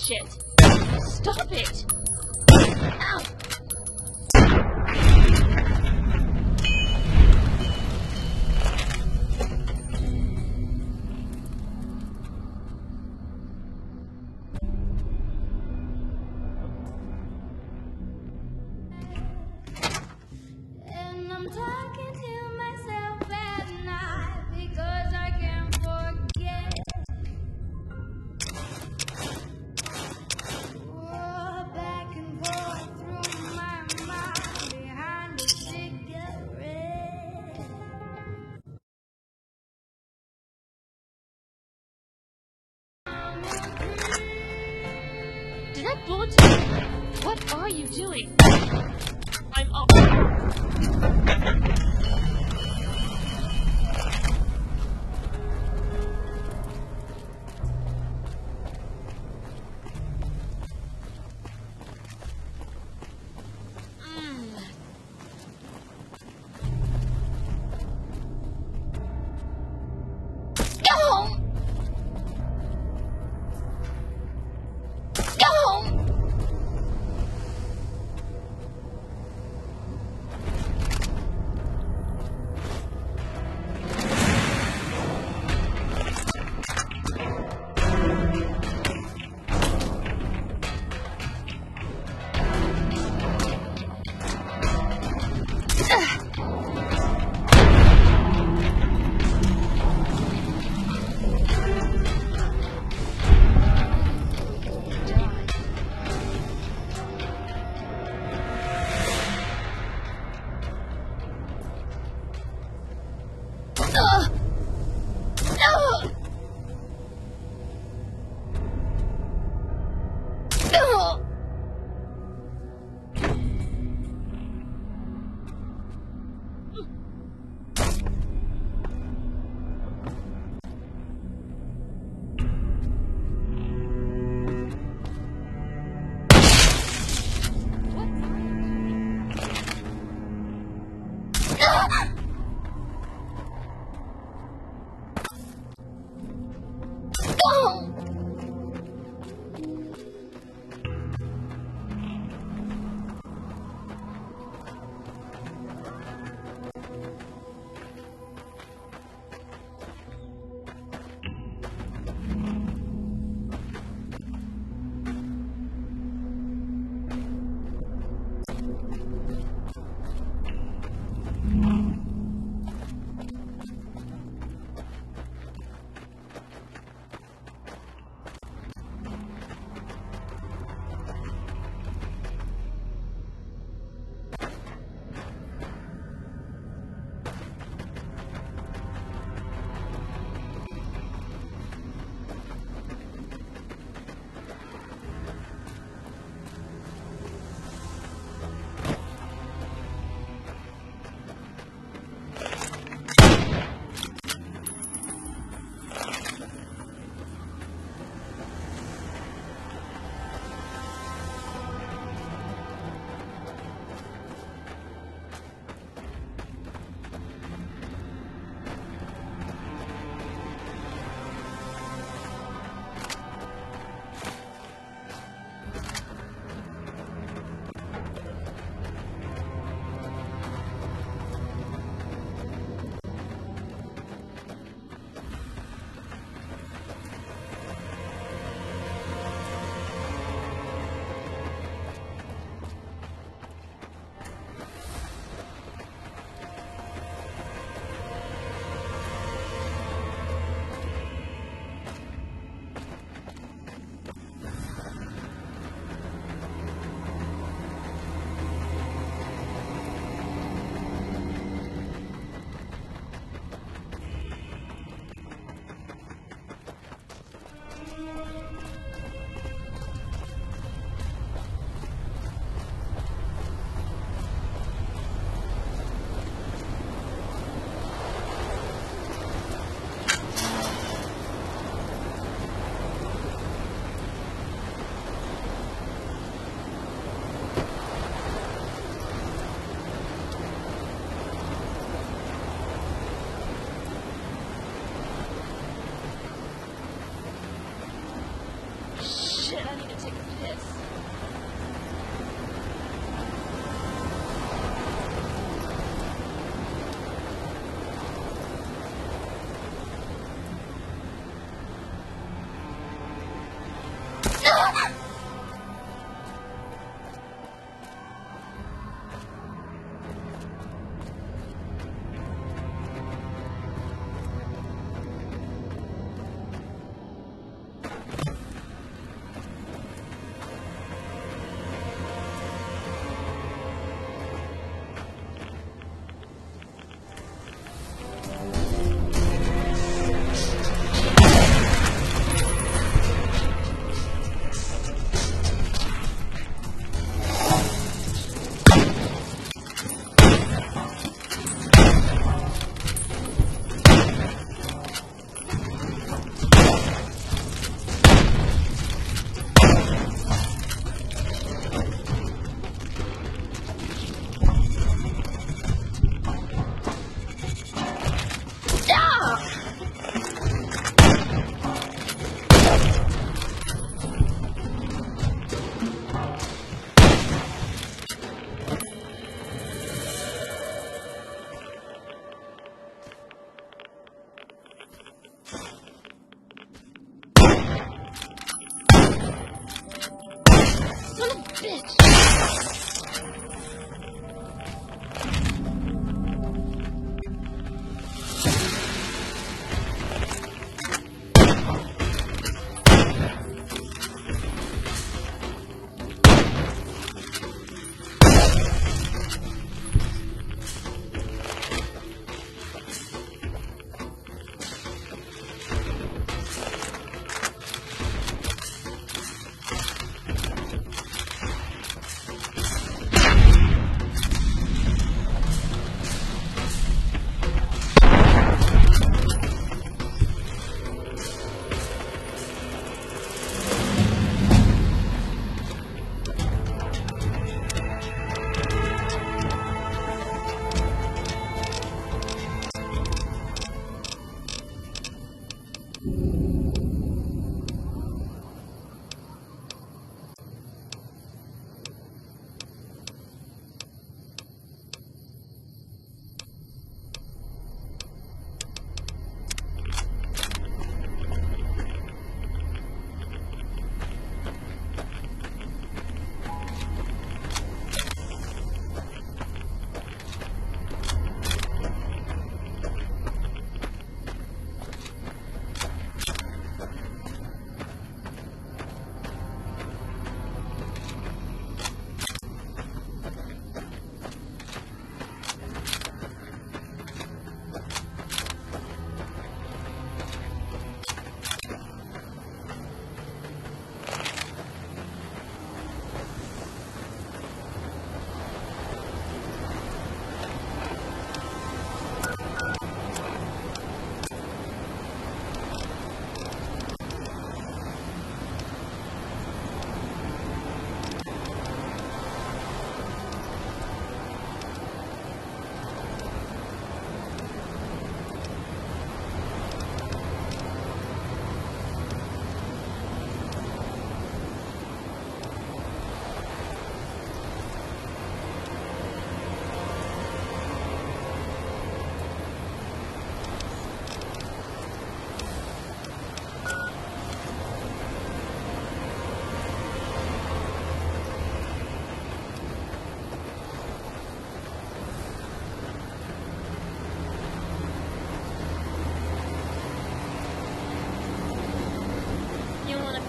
bullshit! Stop it! Ow! And I'm talking to myself at night because I can't forget. Oh, back and forth through my mind behind a cigarette. Did I bullet you? What are you doing? I'm up. Go home! Go home!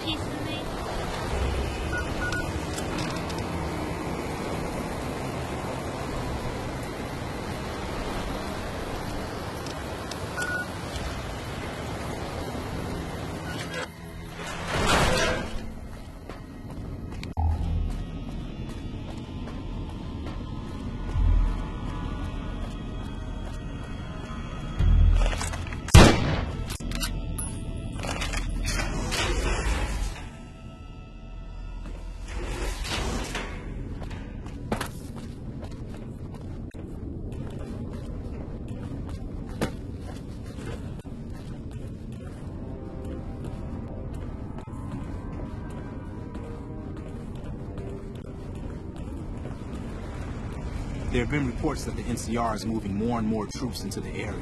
piece of me? There have been reports that the NCR is moving more and more troops into the area.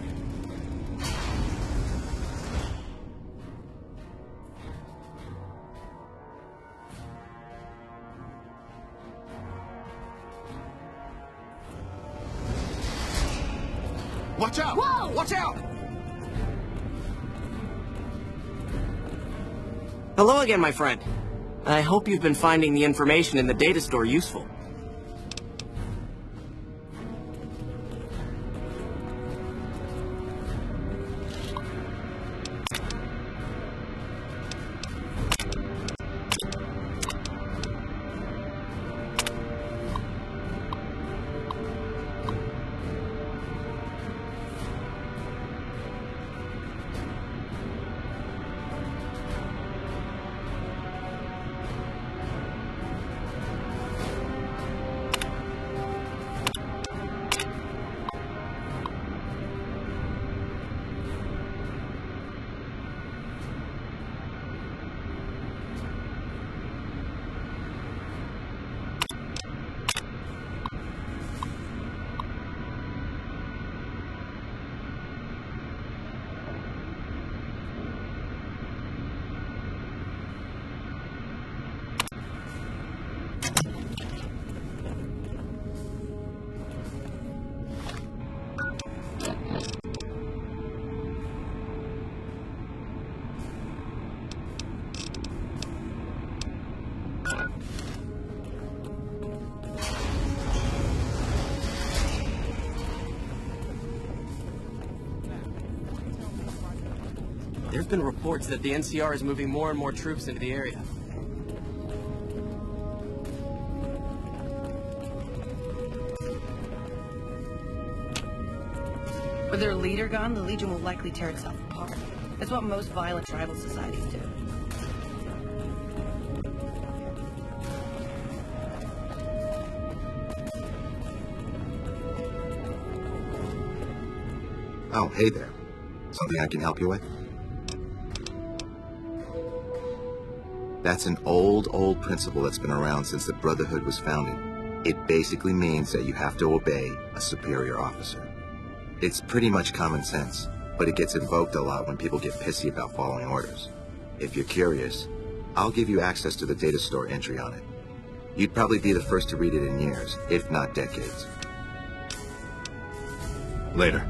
Watch out! Whoa! Watch out! Hello again, my friend. I hope you've been finding the information in the data store useful. There's been reports that the NCR is moving more and more troops into the area. With their leader gone, the Legion will likely tear itself apart. That's what most violent tribal societies do. Oh, hey there. Something I can help you with? That's an old principle that's been around since the Brotherhood was founded. It basically means that you have to obey a superior officer. It's pretty much common sense, but it gets invoked a lot when people get pissy about following orders. If you're curious, I'll give you access to the data store entry on it. You'd probably be the first to read it in years, if not decades. Later.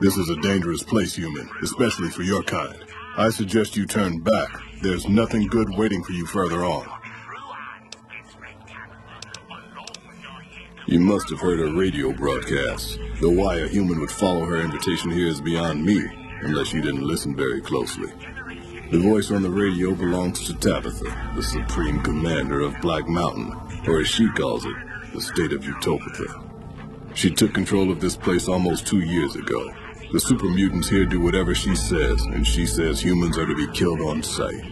This is a dangerous place, human, especially for your kind. I suggest you turn back. There's nothing good waiting for you further on. You must have heard her radio broadcast. Though why a human would follow her invitation here is beyond me, unless you didn't listen very closely. The voice on the radio belongs to Tabitha, the Supreme Commander of Black Mountain, or as she calls it, the state of Utopia. She took control of this place almost 2 years ago. The super mutants here do whatever she says, and she says humans are to be killed on sight.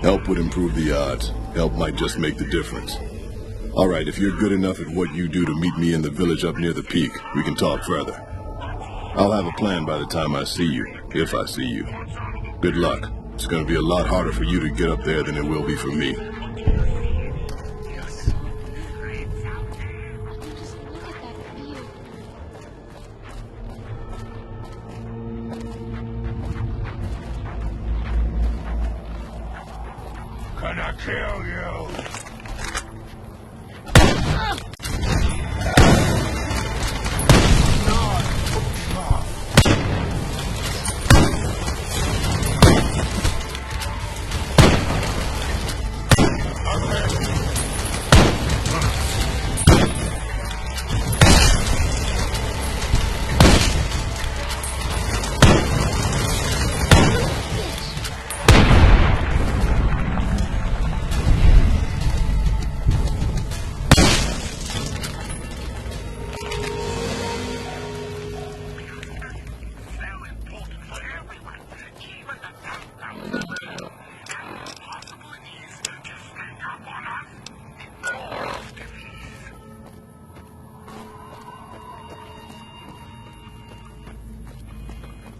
Help would improve the odds. Help might just make the difference. Alright, if you're good enough at what you do to meet me in the village up near the peak, we can talk further. I'll have a plan by the time I see you, if I see you. Good luck. It's gonna be a lot harder for you to get up there than it will be for me. Just look at that view. Can I kill you?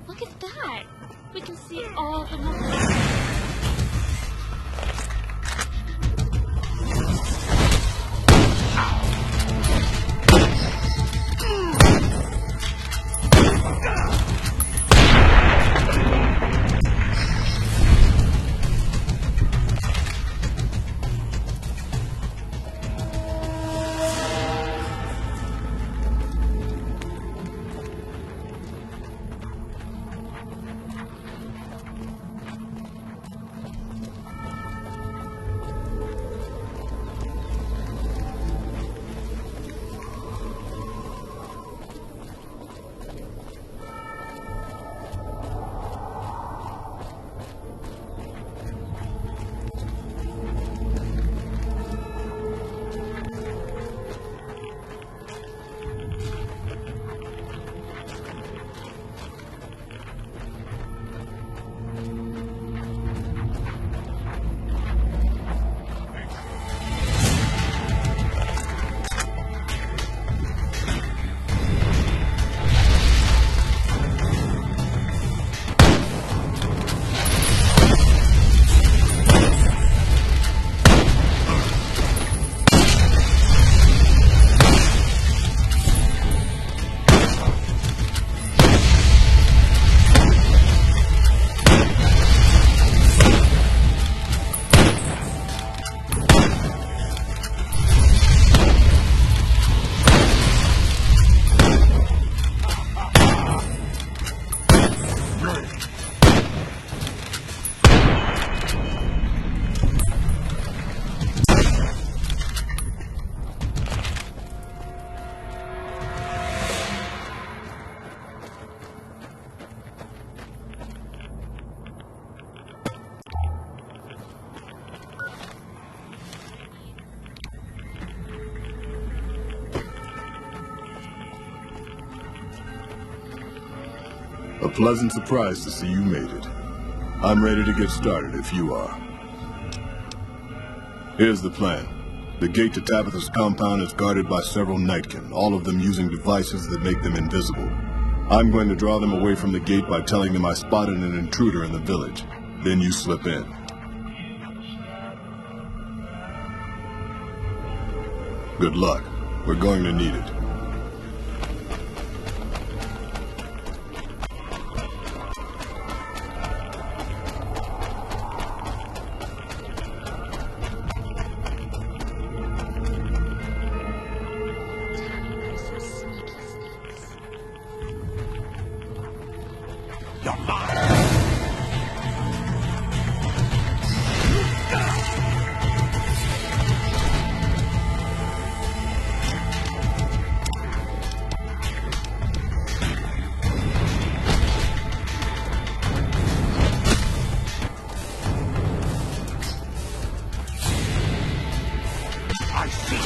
Look at that! We can see all the numbers. A pleasant surprise to see you made it. I'm ready to get started if you are. Here's the plan. The gate to Tabitha's compound is guarded by several Nightkin, all of them using devices that make them invisible. I'm going to draw them away from the gate by telling them I spotted an intruder in the village. Then you slip in. Good luck. We're going to need it. You're mine. I see you.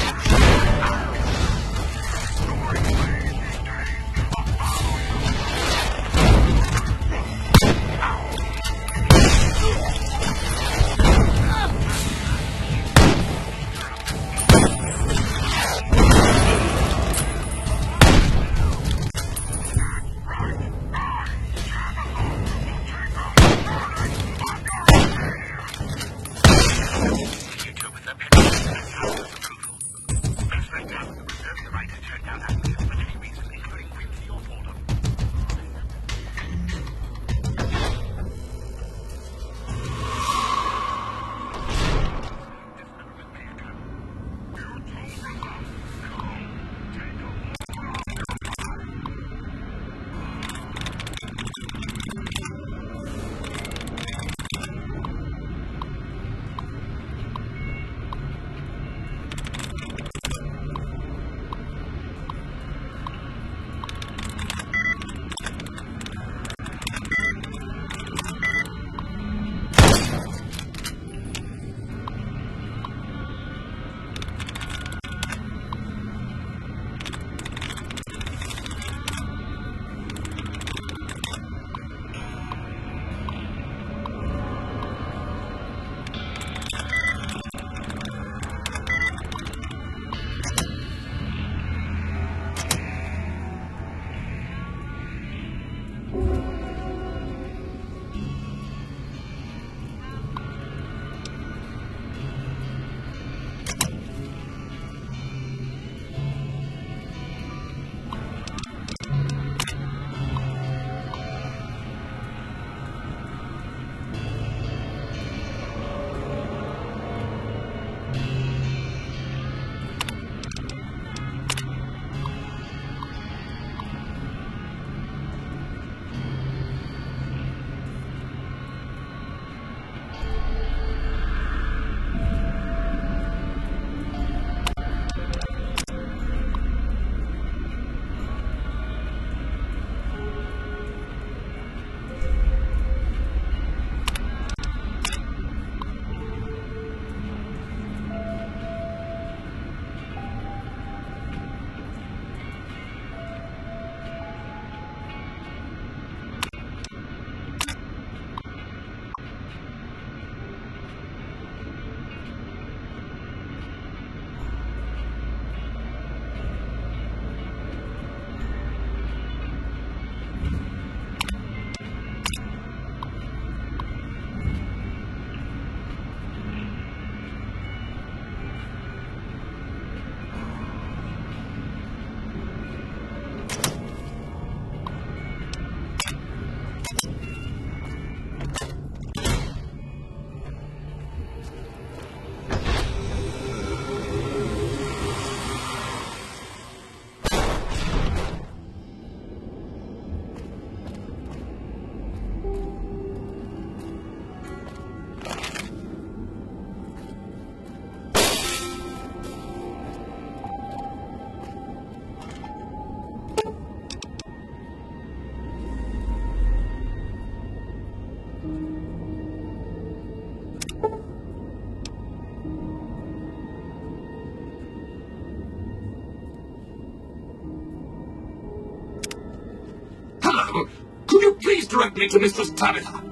Hello. Could you please direct me to Mistress Tabitha?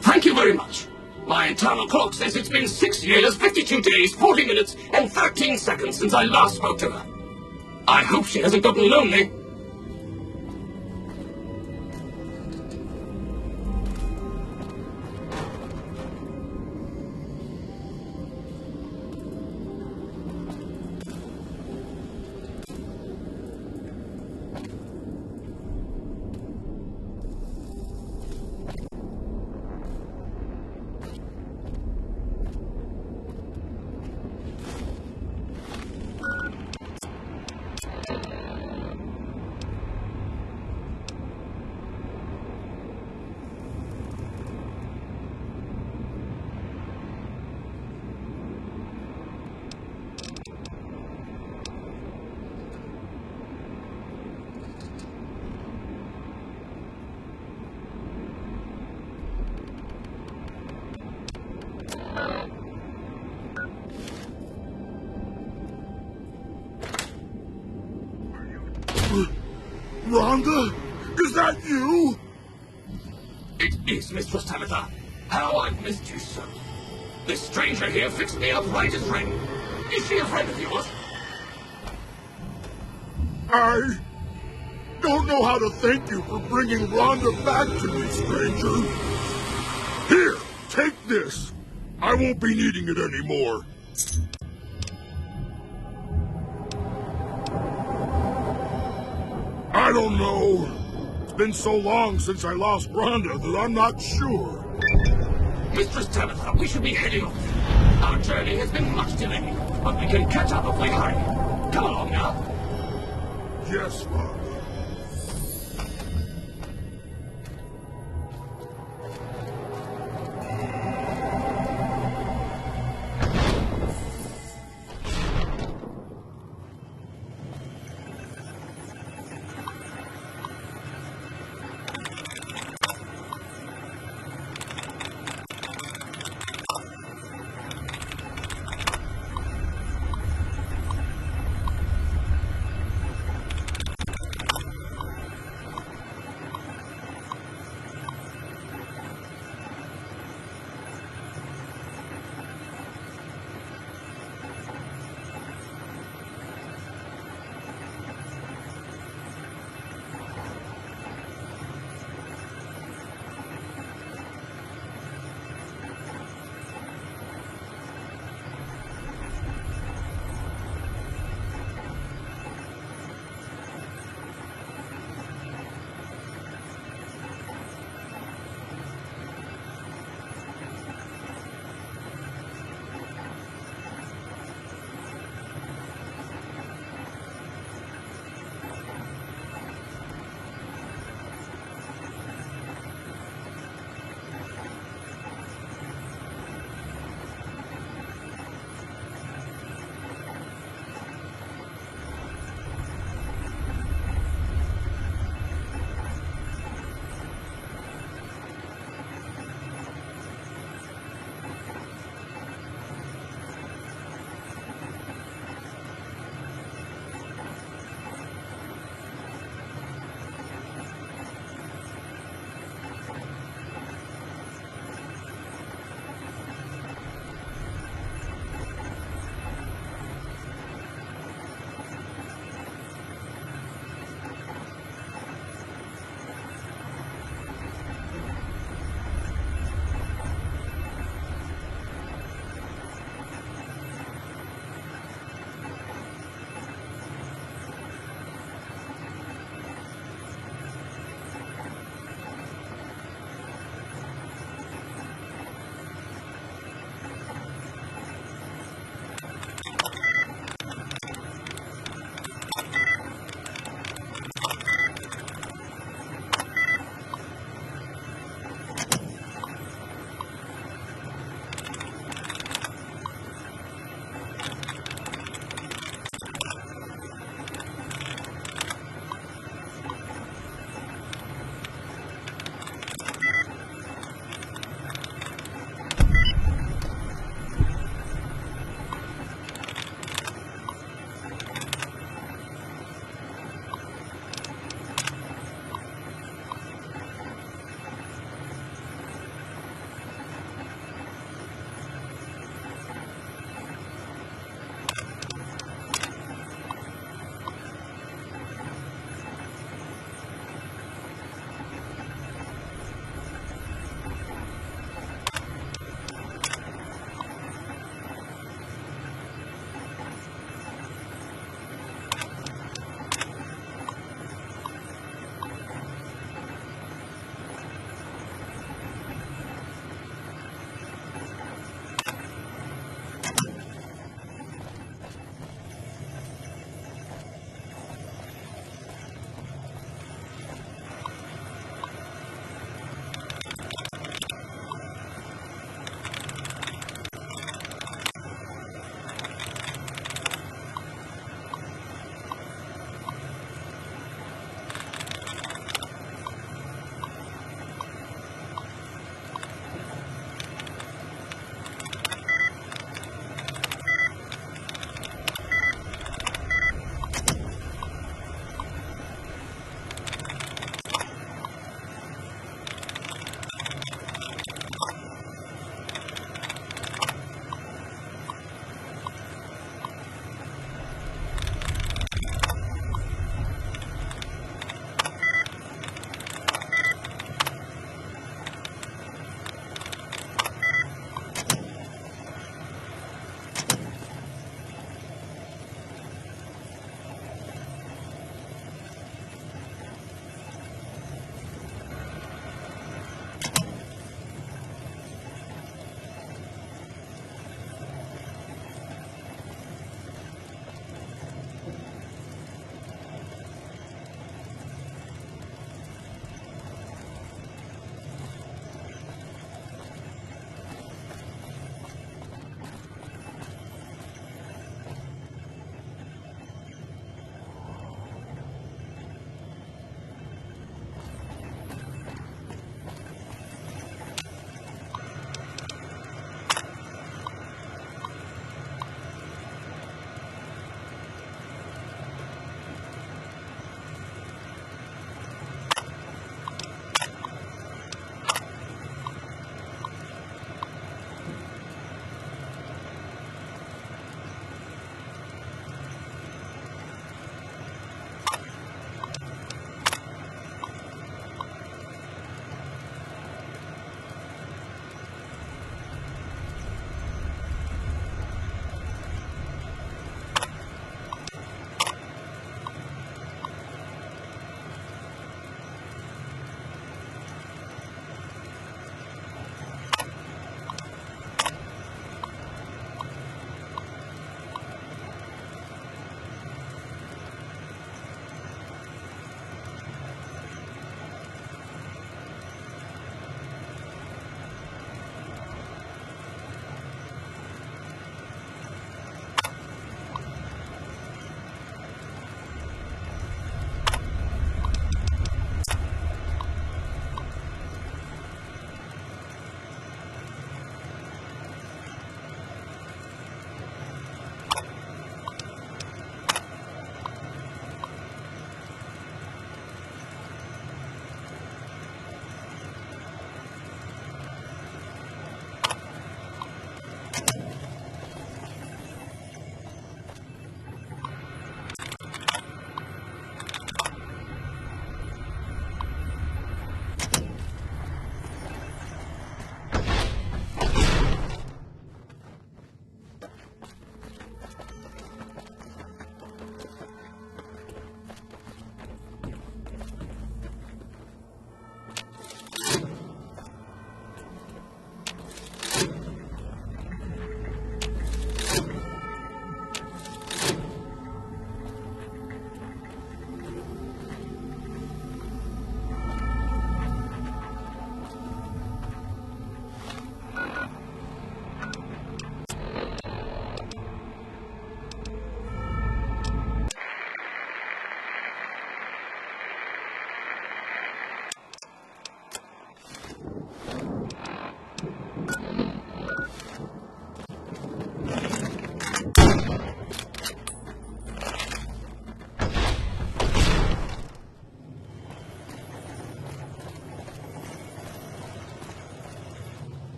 Thank you very much. My internal clock says it's been 6 years, 52 days, 40 minutes, and 13 seconds since I last spoke to her. I hope she hasn't gotten lonely. Rhonda? Is that you? It is, Mistress Tabitha. How I've missed you so. This stranger here fixed me up right as rain. Is she a friend of yours? I don't know how to thank you for bringing Rhonda back to me, stranger. Here, take this. I won't be needing it anymore. I don't know. It's been so long since I lost Rhonda that I'm not sure. Mistress Tabitha, we should be heading off. Our journey has been much delayed, but we can catch up if we hurry. Come along now. Yes, Rhonda.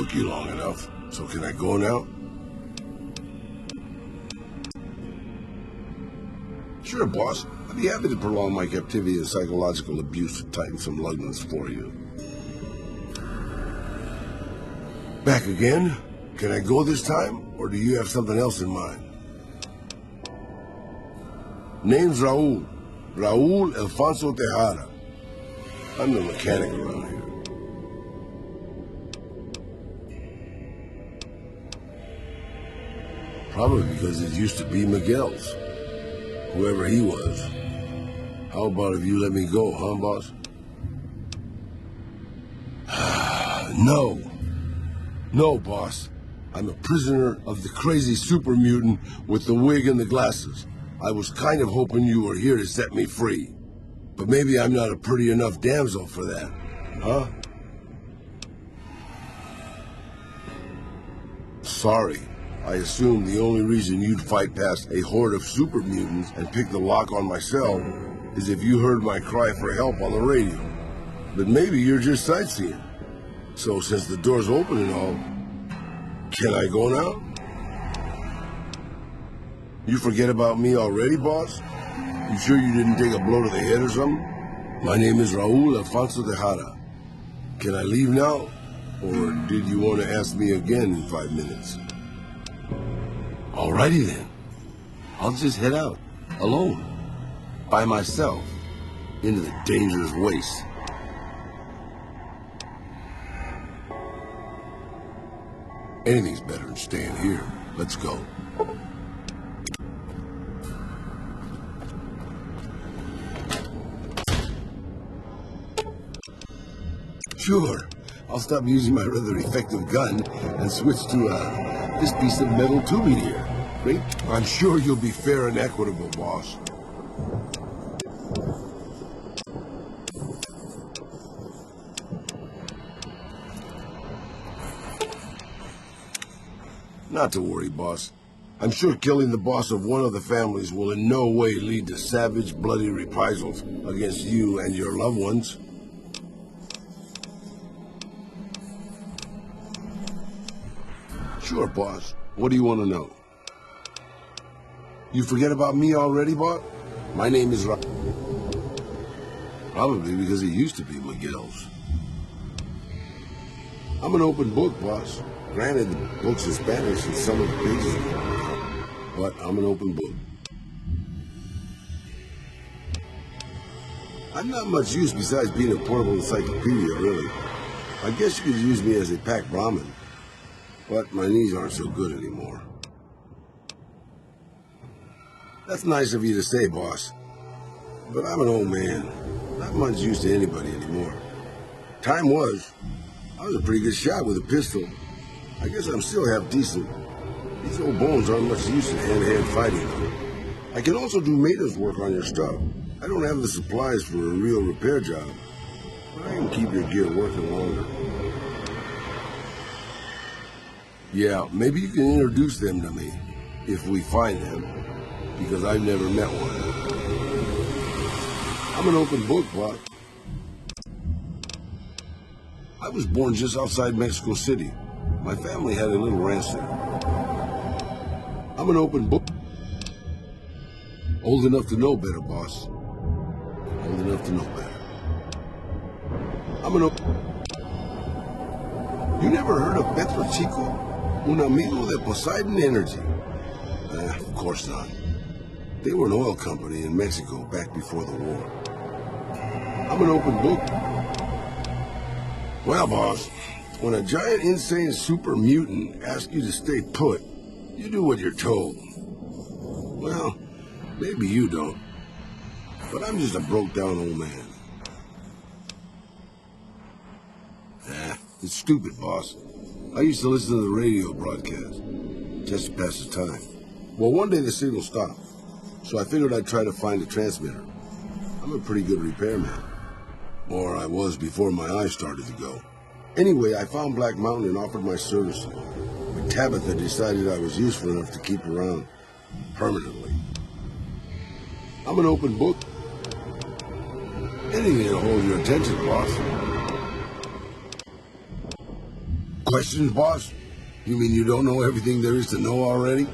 took you long enough. So can I go now? Sure, boss. I'd be happy to prolong my captivity and psychological abuse to tighten some lugness for you. Back again? Can I go this time, or do you have something else in mind? Name's Raul. Raul Alfonso Tejada. I'm the mechanic around here. Probably because it used to be Miguel's. Whoever he was. How about if you let me go, huh, boss? No. No, boss. I'm a prisoner of the crazy super mutant with the wig and the glasses. I was kind of hoping you were here to set me free. But maybe I'm not a pretty enough damsel for that, huh? Sorry. I assumed the only reason you'd fight past a horde of super mutants and pick the lock on my cell is if you heard my cry for help on the radio. But maybe you're just sightseeing. So since the door's open and all, can I go now? You forget about me already, boss? You sure you didn't take a blow to the head or something? My name is Raul Alfonso Tejada. Can I leave now? Or did you want to ask me again in 5 minutes? Alrighty then. I'll just head out, alone, by myself, into the dangerous waste. Anything's better than staying here. Let's go. Sure. I'll stop using my rather effective gun and switch to this piece of metal tubing here. Great. I'm sure you'll be fair and equitable, boss. Not to worry, boss. I'm sure killing the boss of one of the families will in no way lead to savage, bloody reprisals against you and your loved ones. Sure, boss. What do you want to know? You forget about me already, boss? My name is Probably because it used to be Miguel's. I'm an open book, boss. Granted, the book's in Spanish and some of the pages are, but I'm an open book. I'm not much use besides being a portable encyclopedia, really. I guess you could use me as a packed Brahmin, but my knees aren't so good anymore. That's nice of you to say, boss, but I'm an old man. Not much use to anybody anymore. Time was, I was a pretty good shot with a pistol. I guess I'm still half decent. These old bones aren't much use in hand-to-hand fighting, though. I can also do maintenance work on your stuff. I don't have the supplies for a real repair job, but I can keep your gear working longer. Yeah, maybe you can introduce them to me, if we find them, because I've never met one. I'm an open book, boss. I was born just outside Mexico City. My family had a little ranch there. I'm an open book. Old enough to know better, boss. Old enough to know better. I'm an open... You never heard of Petro Chico? Un amigo de Poseidon Energy? Of course not. They were an oil company in Mexico back before the war. I'm an open book. Well, boss, when a giant, insane super mutant asks you to stay put, you do what you're told. Well, maybe you don't, but I'm just a broke-down old man. It's stupid, boss. I used to listen to the radio broadcast, just to pass the time. Well, one day the signal stopped, so I figured I'd try to find a transmitter. I'm a pretty good repairman. Or I was before my eyes started to go. Anyway, I found Black Mountain and offered my services. But Tabitha decided I was useful enough to keep around permanently. I'm an open book. Anything to hold your attention, boss. questions, boss? You mean you don't know everything there is to know already?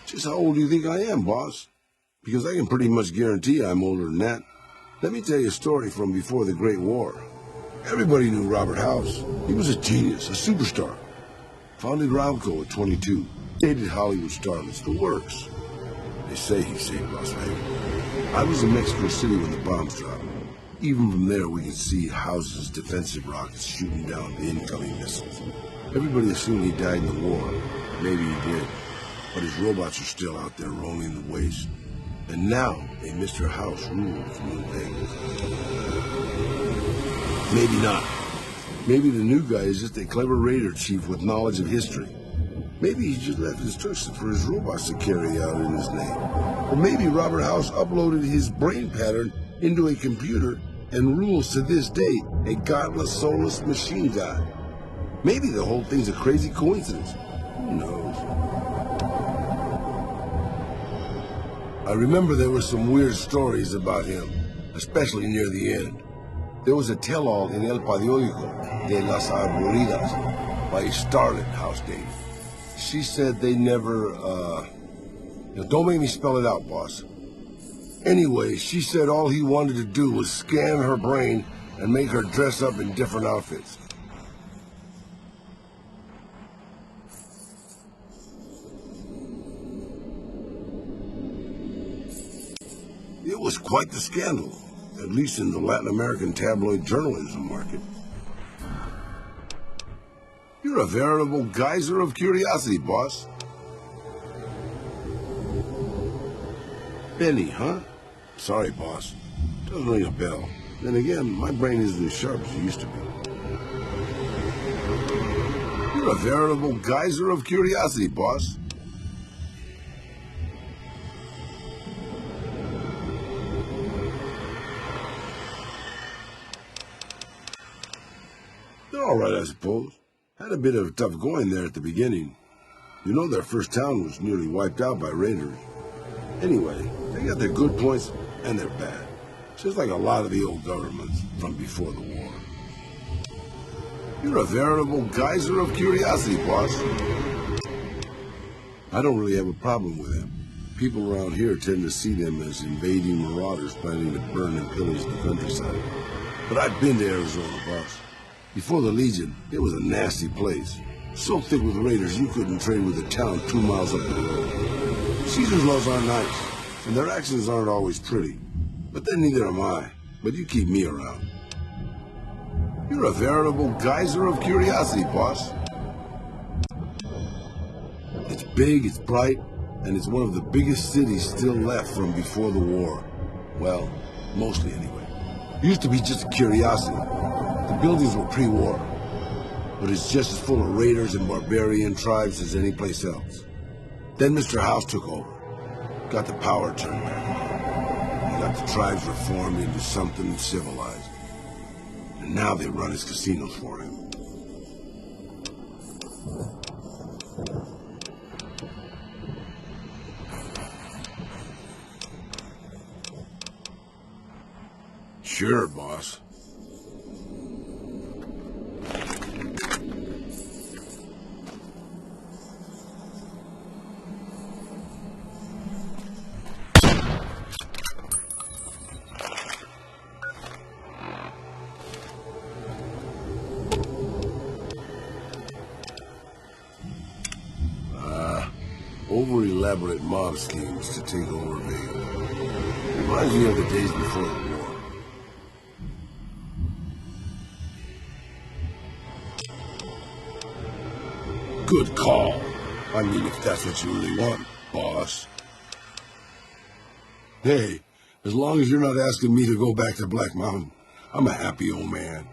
Just how old do you think I am, boss? Because I can pretty much guarantee I'm older than that. Let me tell you a story from before the Great War. Everybody knew Robert House. He was a genius, a superstar. Founded Ralco at 22. Dated Hollywood starlets, the works. They say he saved Las Vegas. I was in Mexico City when the bombs dropped. Even from there, we could see House's defensive rockets shooting down the incoming missiles. Everybody assumed he died in the war. Maybe he did. But his robots are still out there roaming the waste. And now, a Mr. House rules New Vegas. Maybe not. Maybe the new guy is just a clever raider chief with knowledge of history. Maybe he just left instructions for his robots to carry out in his name. Or maybe Robert House uploaded his brain pattern into a computer and rules to this day a godless, soulless machine god. Maybe the whole thing's a crazy coincidence. Who knows? I remember there were some weird stories about him, especially near the end. There was a tell-all in El Periódico de las Arboridas by a starlet house dame. She said they never, don't make me spell it out, boss. Anyway, she said all he wanted to do was scan her brain and make her dress up in different outfits. It was quite the scandal, at least in the Latin American tabloid journalism market. You're a veritable geyser of curiosity, boss. Benny, huh? Sorry, boss. Doesn't ring a bell. Then again, my brain isn't as sharp as it used to be. You're a veritable geyser of curiosity, boss. They're all right, I suppose. Had a bit of a tough going there at the beginning. You know their first town was nearly wiped out by raiders. Anyway, they got their good points and their bad. Just like a lot of the old governments from before the war. You're a veritable geyser of curiosity, boss. I don't really have a problem with them. People around here tend to see them as invading marauders planning to burn and pillage the countryside. But I've been to Arizona, boss. Before the Legion, it was a nasty place. So thick with raiders, you couldn't trade with a town 2 miles up the road. Caesar's laws aren't nice, and their actions aren't always pretty. But then neither am I. But you keep me around. You're a veritable geyser of curiosity, boss. It's big, it's bright, and it's one of the biggest cities still left from before the war. Well, mostly anyway. It used to be just a curiosity. The buildings were pre-war, but it's just as full of raiders and barbarian tribes as any place else. Then Mr. House took over, got the power turned back. He got the tribes reformed into something civilized. And now they run his casinos for him. Sure, boss. Over-elaborate mob schemes to take over Vegas. Reminds me of the days before the war. Good call. I mean, if that's what you really want, boss. Hey, as long as you're not asking me to go back to Black Mountain, I'm a happy old man.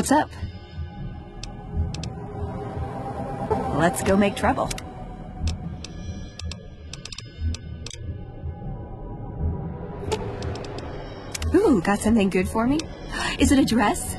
What's up? Let's go make trouble. Ooh, got something good for me? Is it a dress?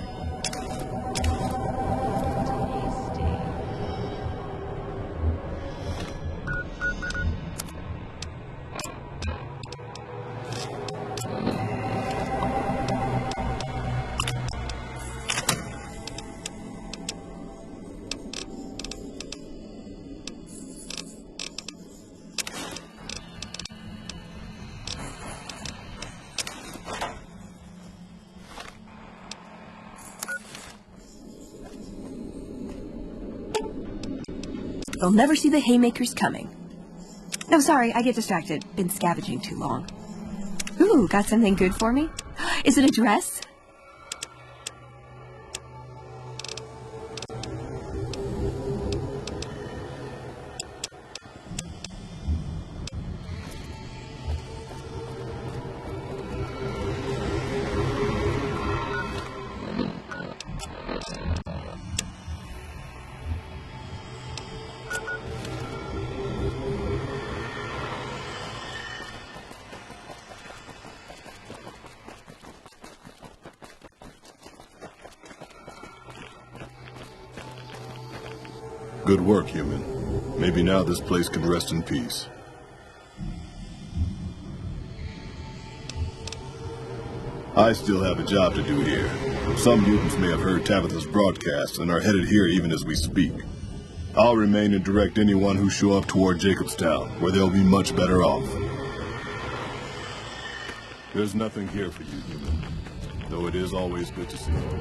They'll never see the haymakers coming. No, sorry, I get distracted. Been scavenging too long. Ooh, got something good for me? Is it a dress? Good work, human. Maybe now this place can rest in peace. I still have a job to do here. Some mutants may have heard Tabitha's broadcast and are headed here even as we speak. I'll remain and direct anyone who show up toward Jacobstown, where they'll be much better off. There's nothing here for you, human, though it is always good to see you.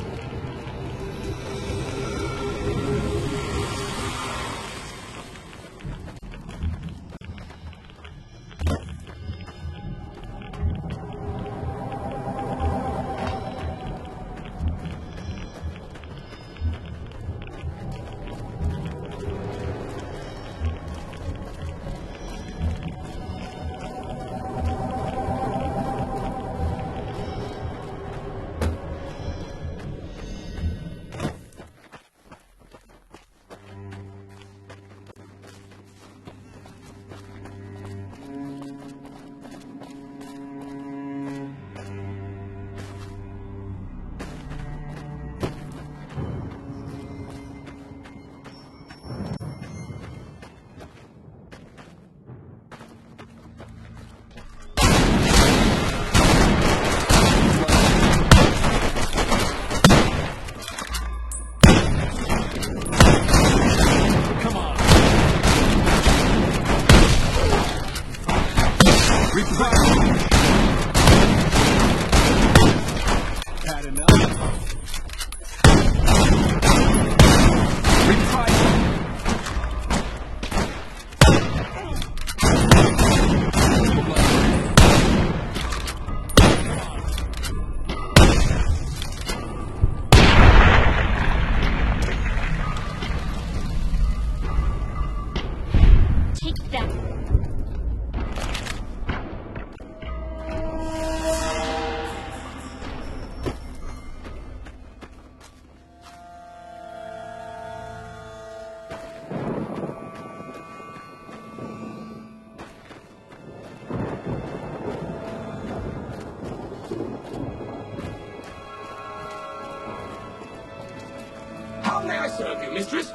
How may I serve you, mistress?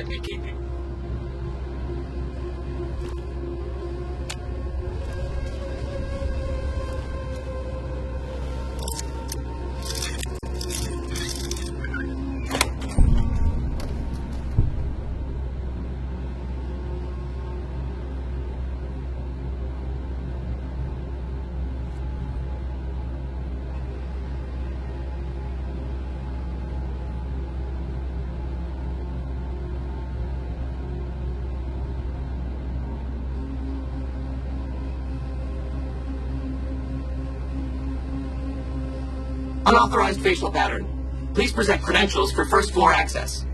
me keeping. Unauthorized facial pattern. Please present credentials for first floor access.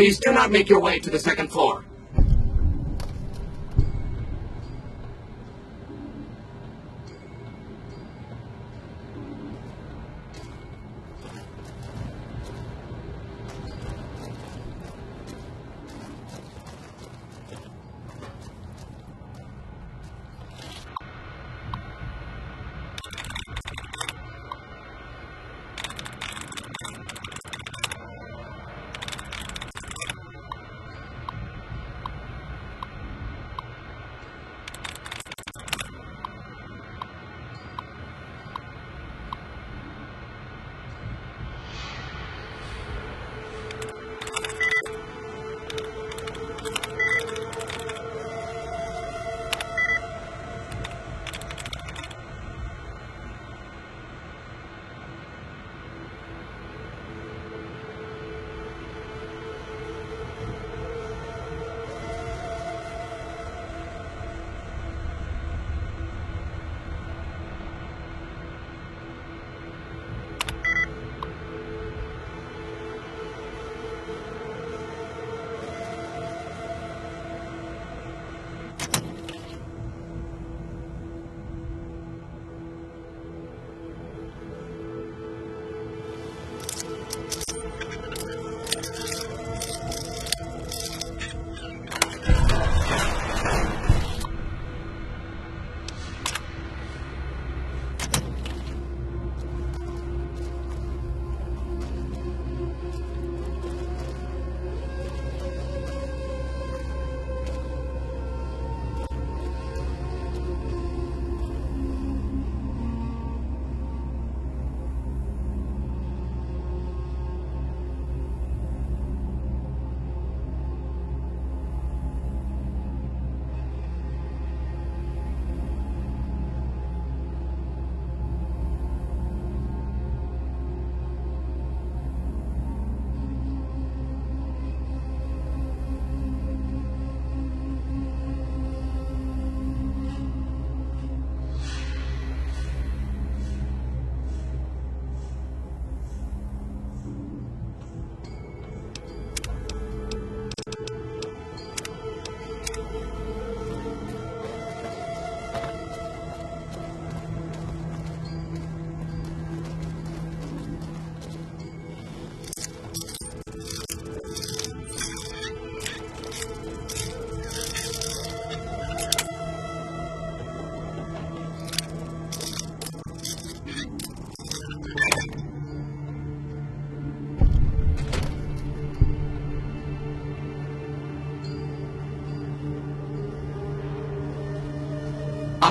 Please do not make your way to the second floor.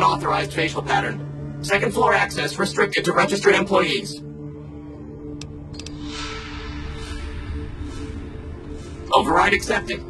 unauthorized facial pattern. Second floor access restricted to registered employees. Override accepted.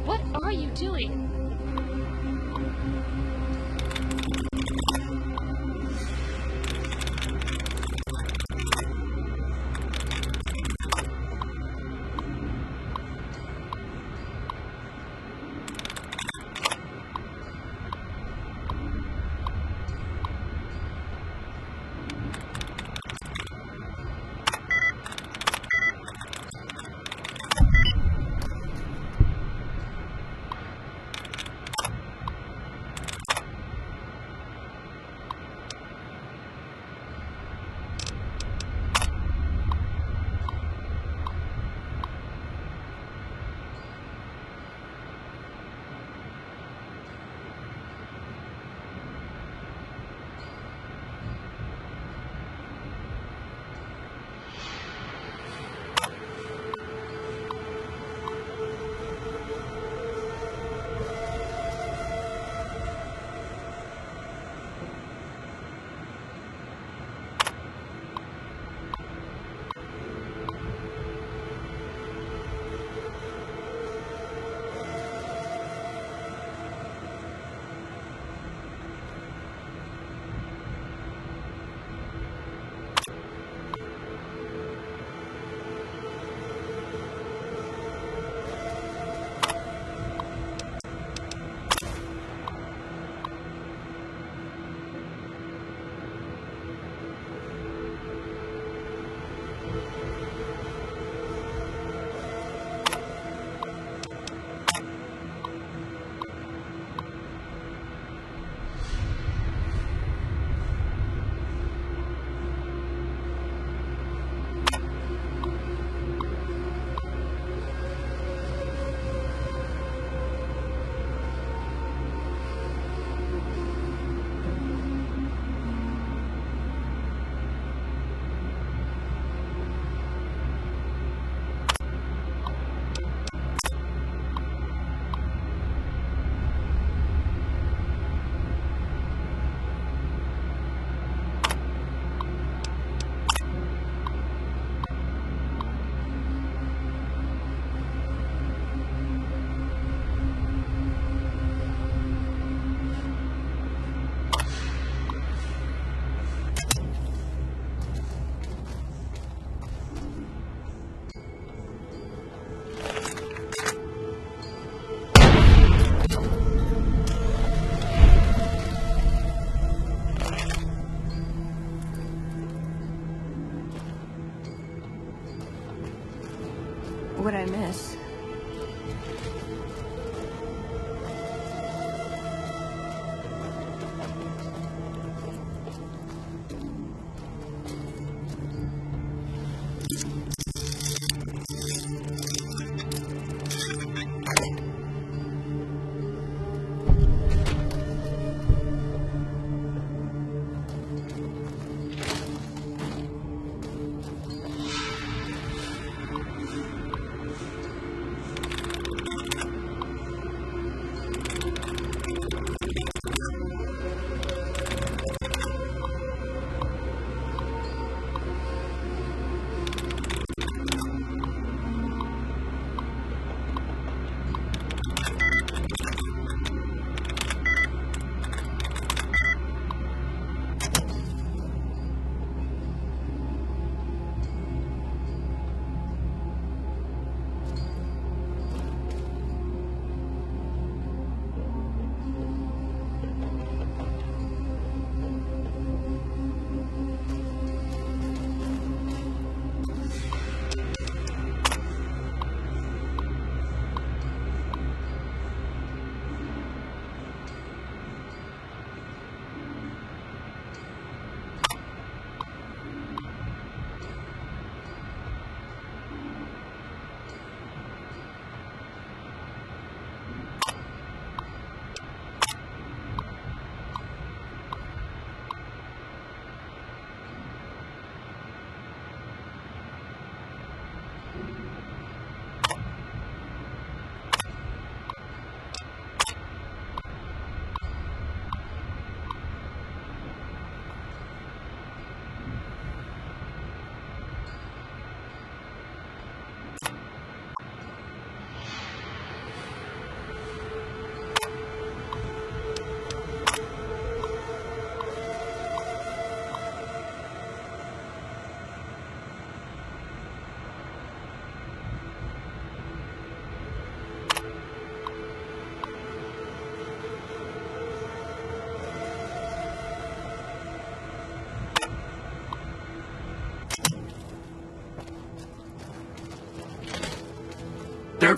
What are you doing?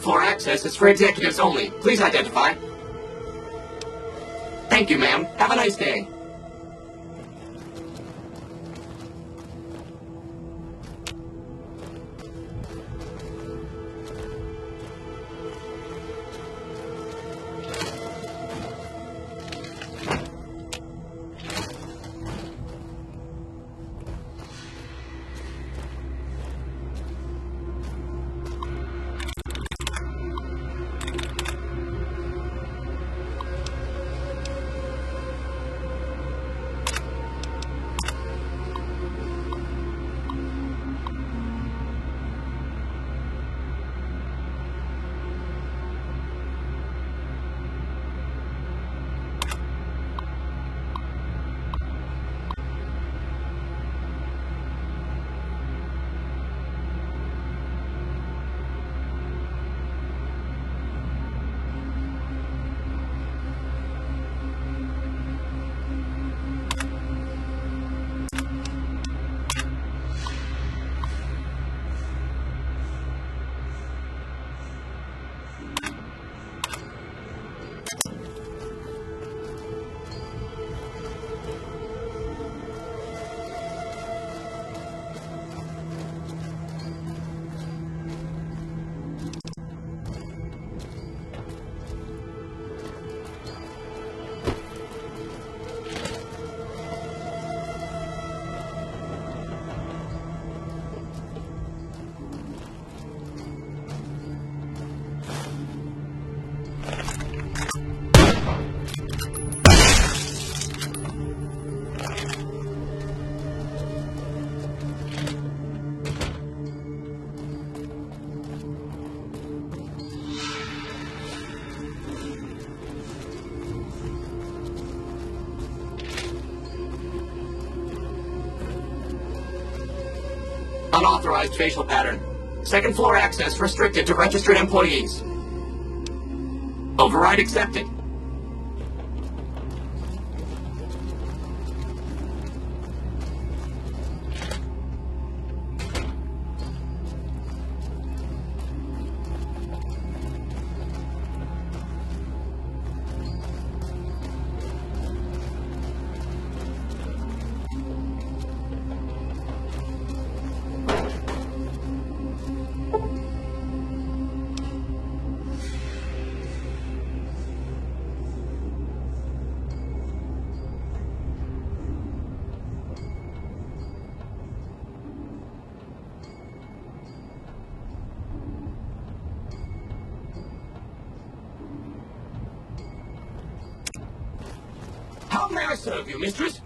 floor access is for executives only. Please identify. Thank you, ma'am. Have a nice day. Unauthorized facial pattern. Second floor access restricted to registered employees. Override accepted. How may I serve you, mistress?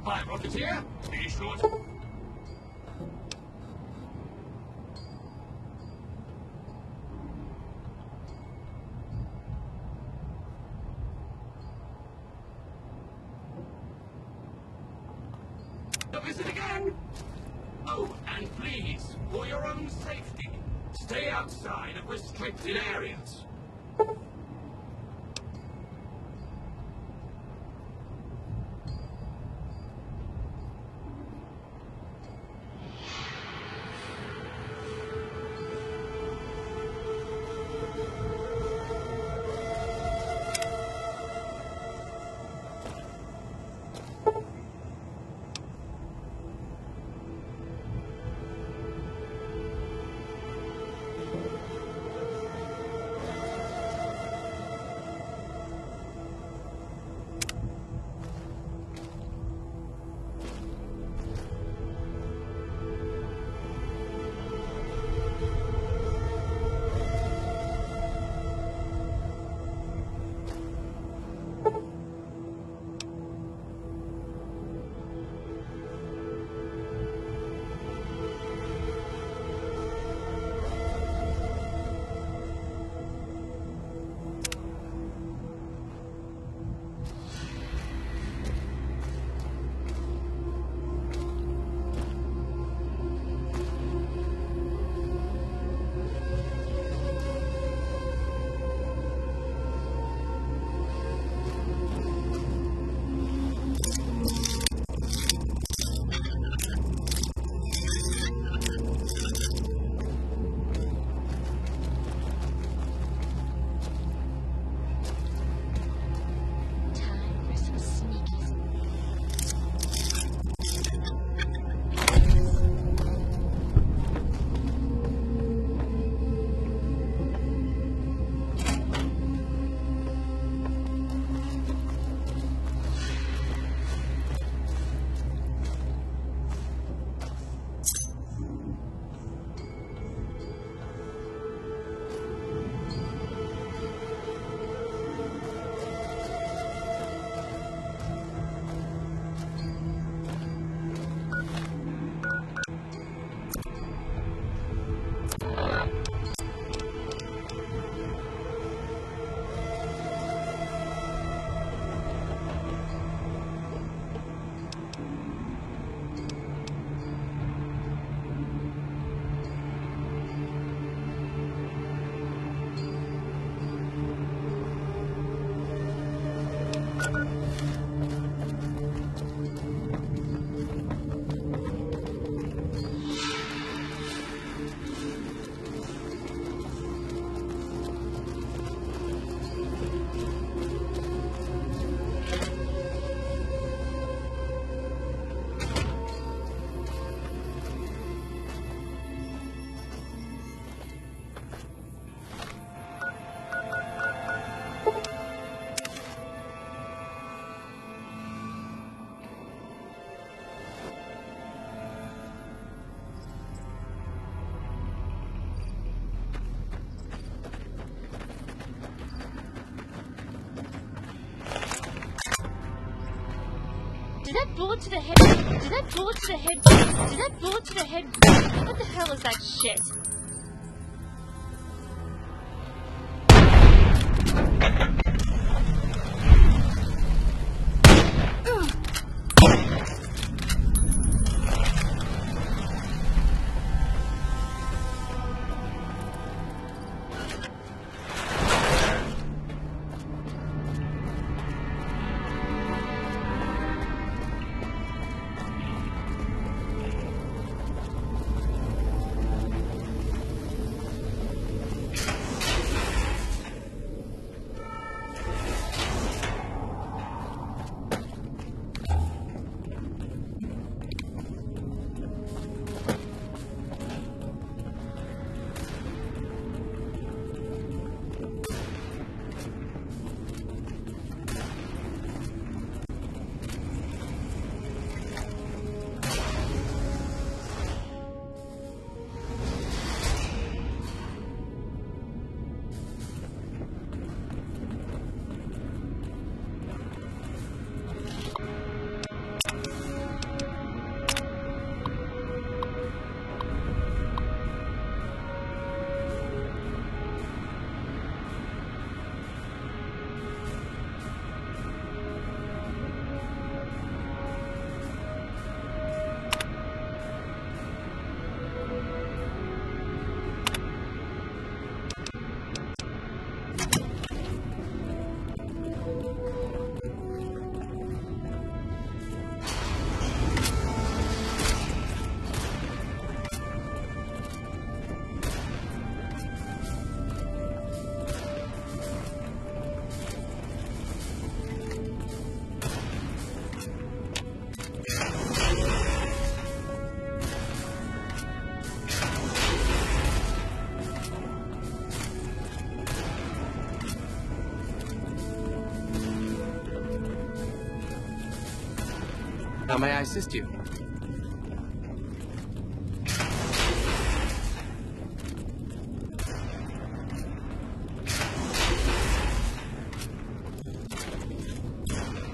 Goodbye, Rocketeer. Be sure to... Visit again. Oh, and please, for your own safety, stay outside of restricted areas. Did that bullet to the head? Did that bullet to the head? Did that bullet to the head? What the hell is that shit? How may I assist you?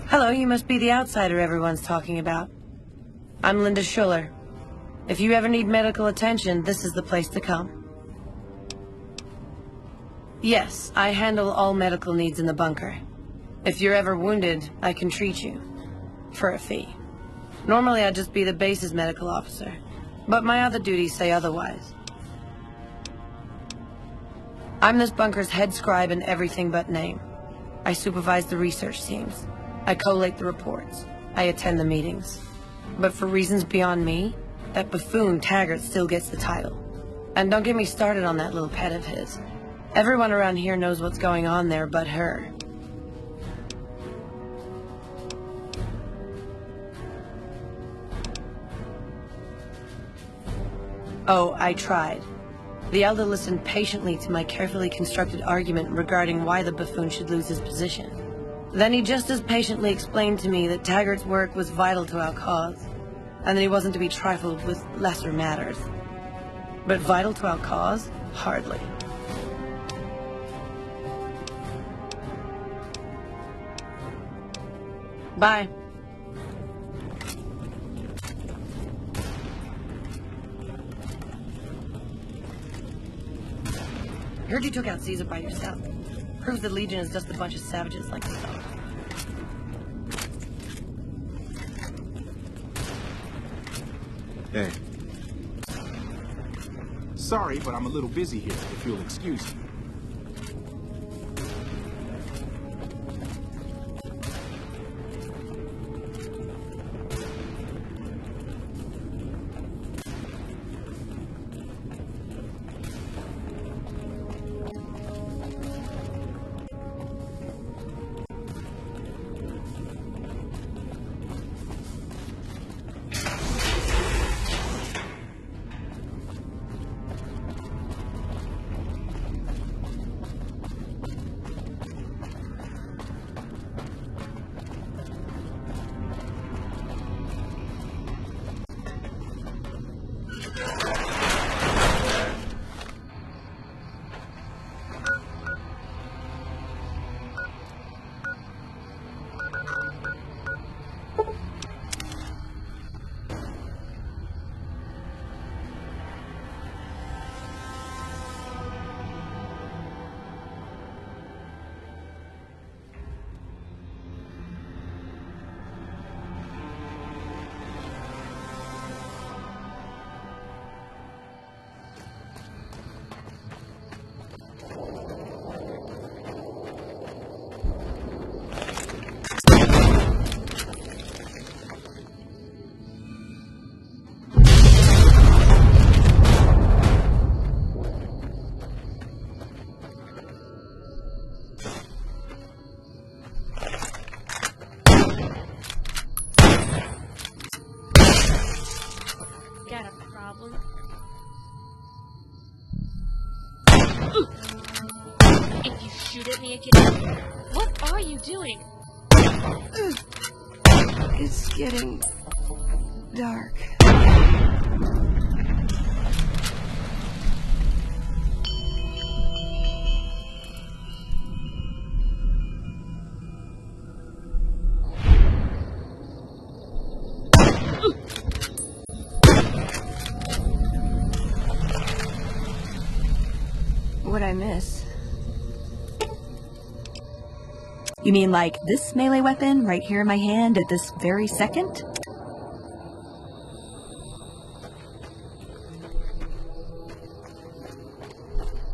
Hello, you must be the outsider everyone's talking about. I'm Linda Schuller. If you ever need medical attention, this is the place to come. Yes, I handle all medical needs in the bunker. If you're ever wounded, I can treat you. For a fee. Normally I'd just be the base's medical officer, but my other duties say otherwise. I'm this bunker's head scribe in everything but name. I supervise the research teams. I collate the reports. I attend the meetings. But for reasons beyond me, that buffoon Taggart still gets the title. And don't get me started on that little pet of his. Everyone around here knows what's going on there but her. Oh, I tried. The Elder listened patiently to my carefully constructed argument regarding why the buffoon should lose his position. Then he just as patiently explained to me that Taggart's work was vital to our cause, and that he wasn't to be trifled with lesser matters. But vital to our cause? Hardly. Bye. Heard you took out Caesar by yourself. Proves the Legion is just a bunch of savages like yourself. Hey. Sorry, but I'm a little busy here, if you'll excuse me. If you shoot at me again, what are you doing? It's getting dark. What'd I miss? You mean like this melee weapon right here in my hand at this very second?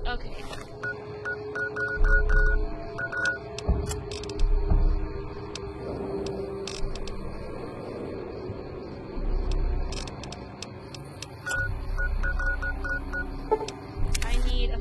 Okay. I need a...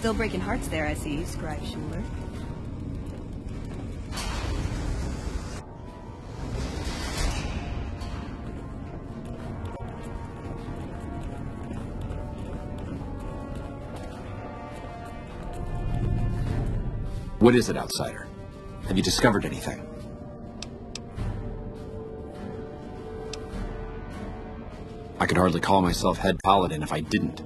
Still breaking hearts there, I see, Scribe Schuler. What is it, Outsider? Have you discovered anything? I could hardly call myself head paladin if I didn't.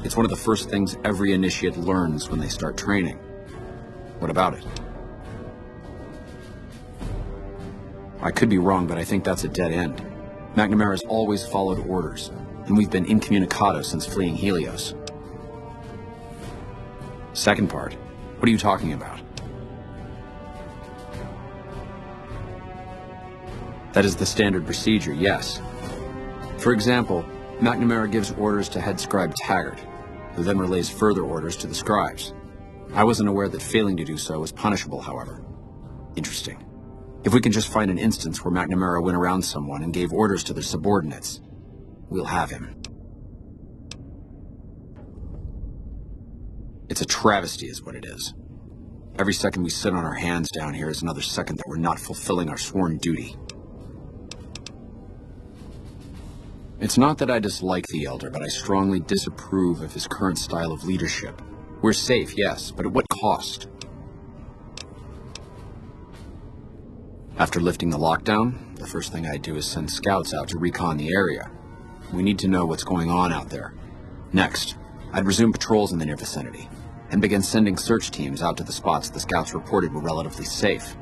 It's one of the first things every initiate learns when they start training. What about it? I could be wrong, but I think that's a dead end. McNamara's always followed orders, and we've been incommunicado since fleeing Helios. Second part, what are you talking about? That is the standard procedure, yes. For example, McNamara gives orders to head scribe Taggart, who then relays further orders to the scribes. I wasn't aware that failing to do so was punishable, however. Interesting. If we can just find an instance where McNamara went around someone and gave orders to their subordinates, we'll have him. It's a travesty is what it is. Every second we sit on our hands down here is another second that we're not fulfilling our sworn duty. It's not that I dislike the Elder, but I strongly disapprove of his current style of leadership. We're safe, yes, but at what cost? After lifting the lockdown, the first thing I do is send scouts out to recon the area. We need to know what's going on out there. Next, I'd resume patrols in the near vicinity, and begin sending search teams out to the spots the scouts reported were relatively safe.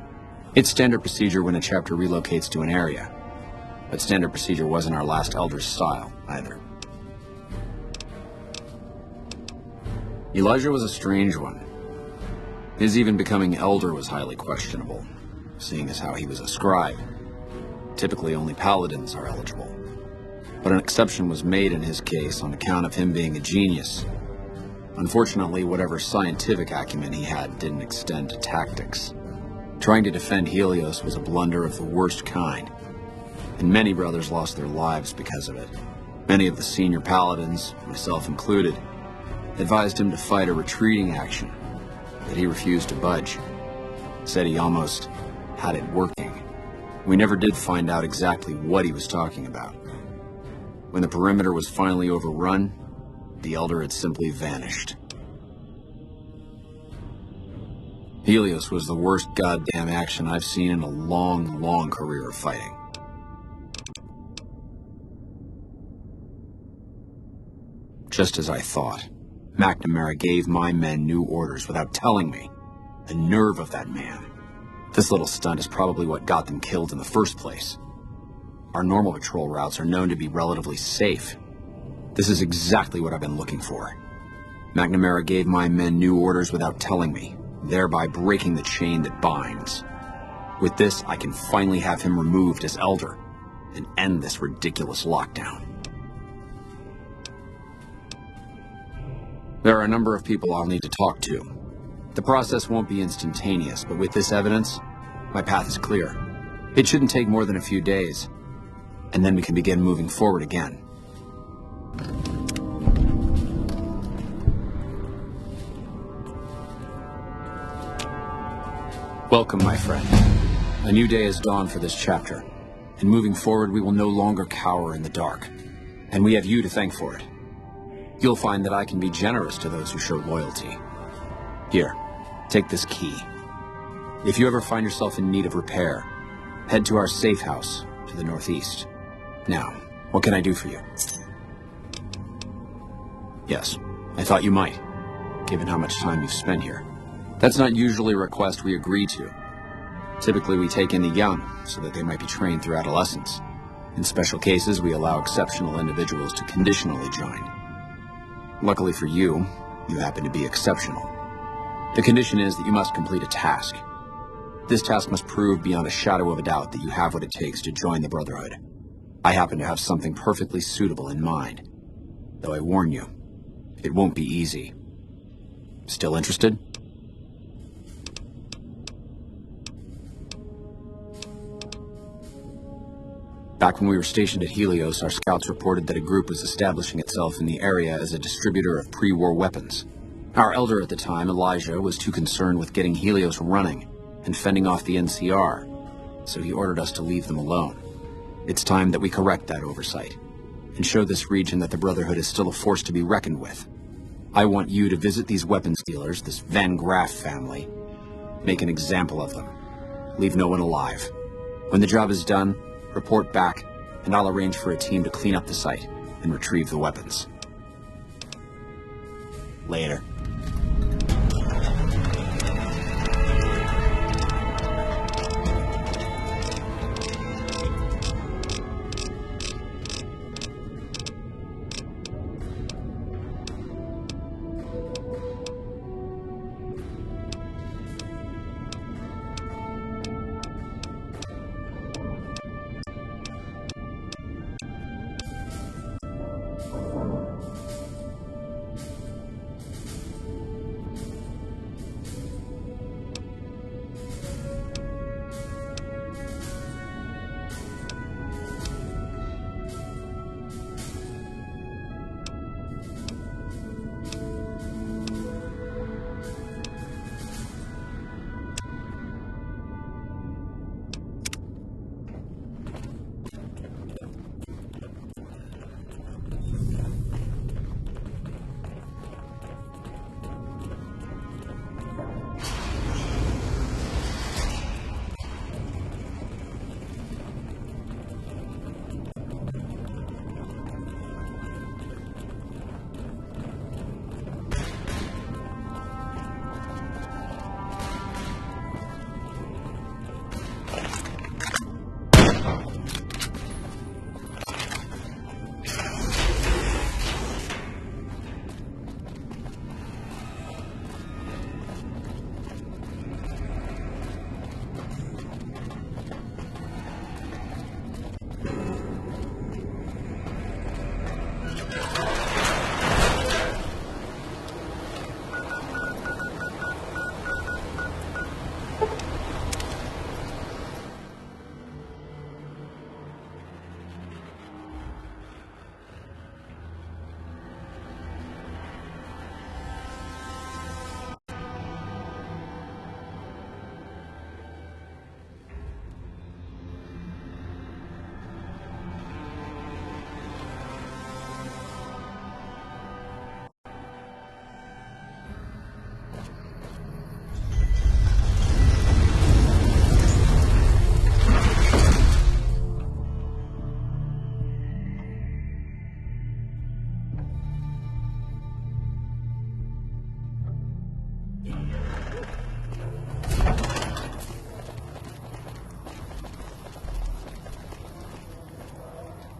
It's standard procedure when a chapter relocates to an area, but standard procedure wasn't our last Elder's style, either. Elijah was a strange one. His even becoming Elder was highly questionable, seeing as how he was a scribe. Typically only paladins are eligible. But an exception was made in his case on account of him being a genius. Unfortunately, whatever scientific acumen he had didn't extend to tactics. Trying to defend Helios was a blunder of the worst kind, and many brothers lost their lives because of it. Many of the senior paladins, myself included, advised him to fight a retreating action, but he refused to budge. Said he almost had it working. We never did find out exactly what he was talking about. When the perimeter was finally overrun, the Elder had simply vanished. Helios was the worst goddamn action I've seen in a long, long career of fighting. Just as I thought, McNamara gave my men new orders without telling me. The nerve of that man. This little stunt is probably what got them killed in the first place. Our normal patrol routes are known to be relatively safe. This is exactly what I've been looking for. McNamara gave my men new orders without telling me, thereby breaking the chain that binds. With this, I can finally have him removed as Elder and end this ridiculous lockdown. There are a number of people I'll need to talk to. The process won't be instantaneous, but with this evidence, my path is clear. It shouldn't take more than a few days, and then we can begin moving forward again. Welcome, my friend. A new day has dawned for this chapter, and moving forward we will no longer cower in the dark, and we have you to thank for it. You'll find that I can be generous to those who show loyalty. Here, take this key. If you ever find yourself in need of repair, head to our safe house to the northeast. Now, what can I do for you? Yes, I thought you might, given how much time you've spent here. That's not usually a request we agree to. Typically, we take in the young so that they might be trained through adolescence. In special cases, we allow exceptional individuals to conditionally join. Luckily for you, you happen to be exceptional. The condition is that you must complete a task. This task must prove beyond a shadow of a doubt that you have what it takes to join the Brotherhood. I happen to have something perfectly suitable in mind. Though I warn you, it won't be easy. Still interested? Back when we were stationed at Helios, our scouts reported that a group was establishing itself in the area as a distributor of pre-war weapons. Our elder at the time, Elijah, was too concerned with getting Helios running and fending off the NCR, so he ordered us to leave them alone. It's time that we correct that oversight and show this region that the Brotherhood is still a force to be reckoned with. I want you to visit these weapons dealers, this Van Graff family, make an example of them. Leave no one alive. When the job is done, report back, and I'll arrange for a team to clean up the site and retrieve the weapons. Later.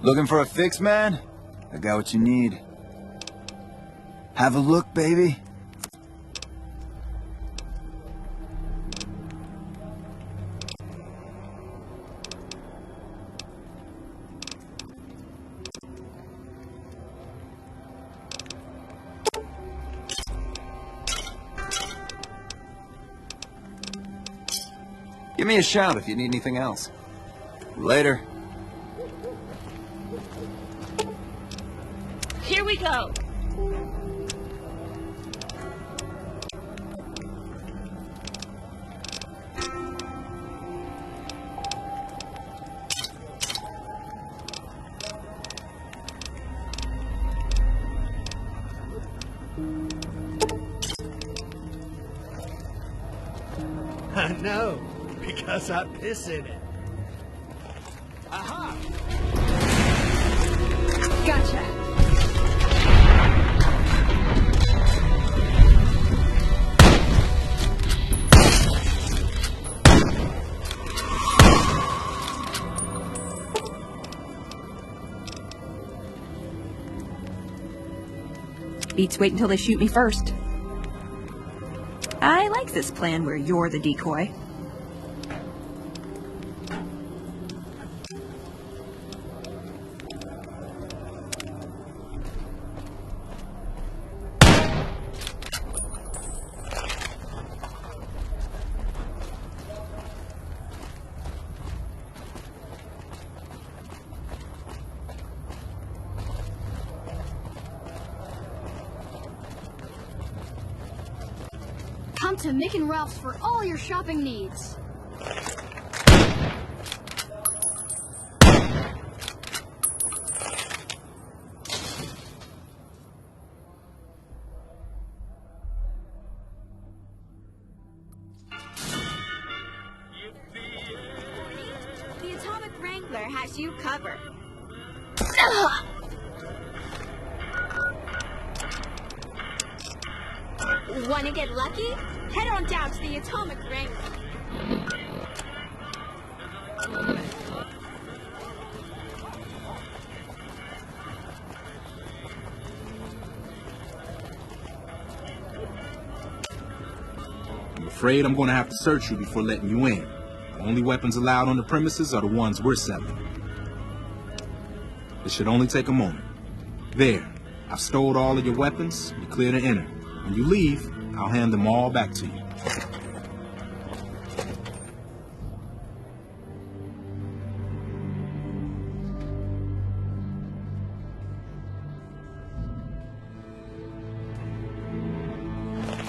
Looking for a fix, man? I got what you need. Have a look, baby. Give me a shout if you need anything else. Later. Here we go. I know, because I piss in it. Aha! Gotcha. Beats wait until they shoot me first. I like this plan where you're the decoy. Come to Mick and Ralph's for all your shopping needs. The Atomic Wrangler has you covered. Want to get lucky? Head on down to the Atomic Wrangler. I'm afraid I'm going to have to search you before letting you in. The only weapons allowed on the premises are the ones we're selling. It should only take a moment. There, I've stowed all of your weapons. You're clear to enter. When you leave, I'll hand them all back to you.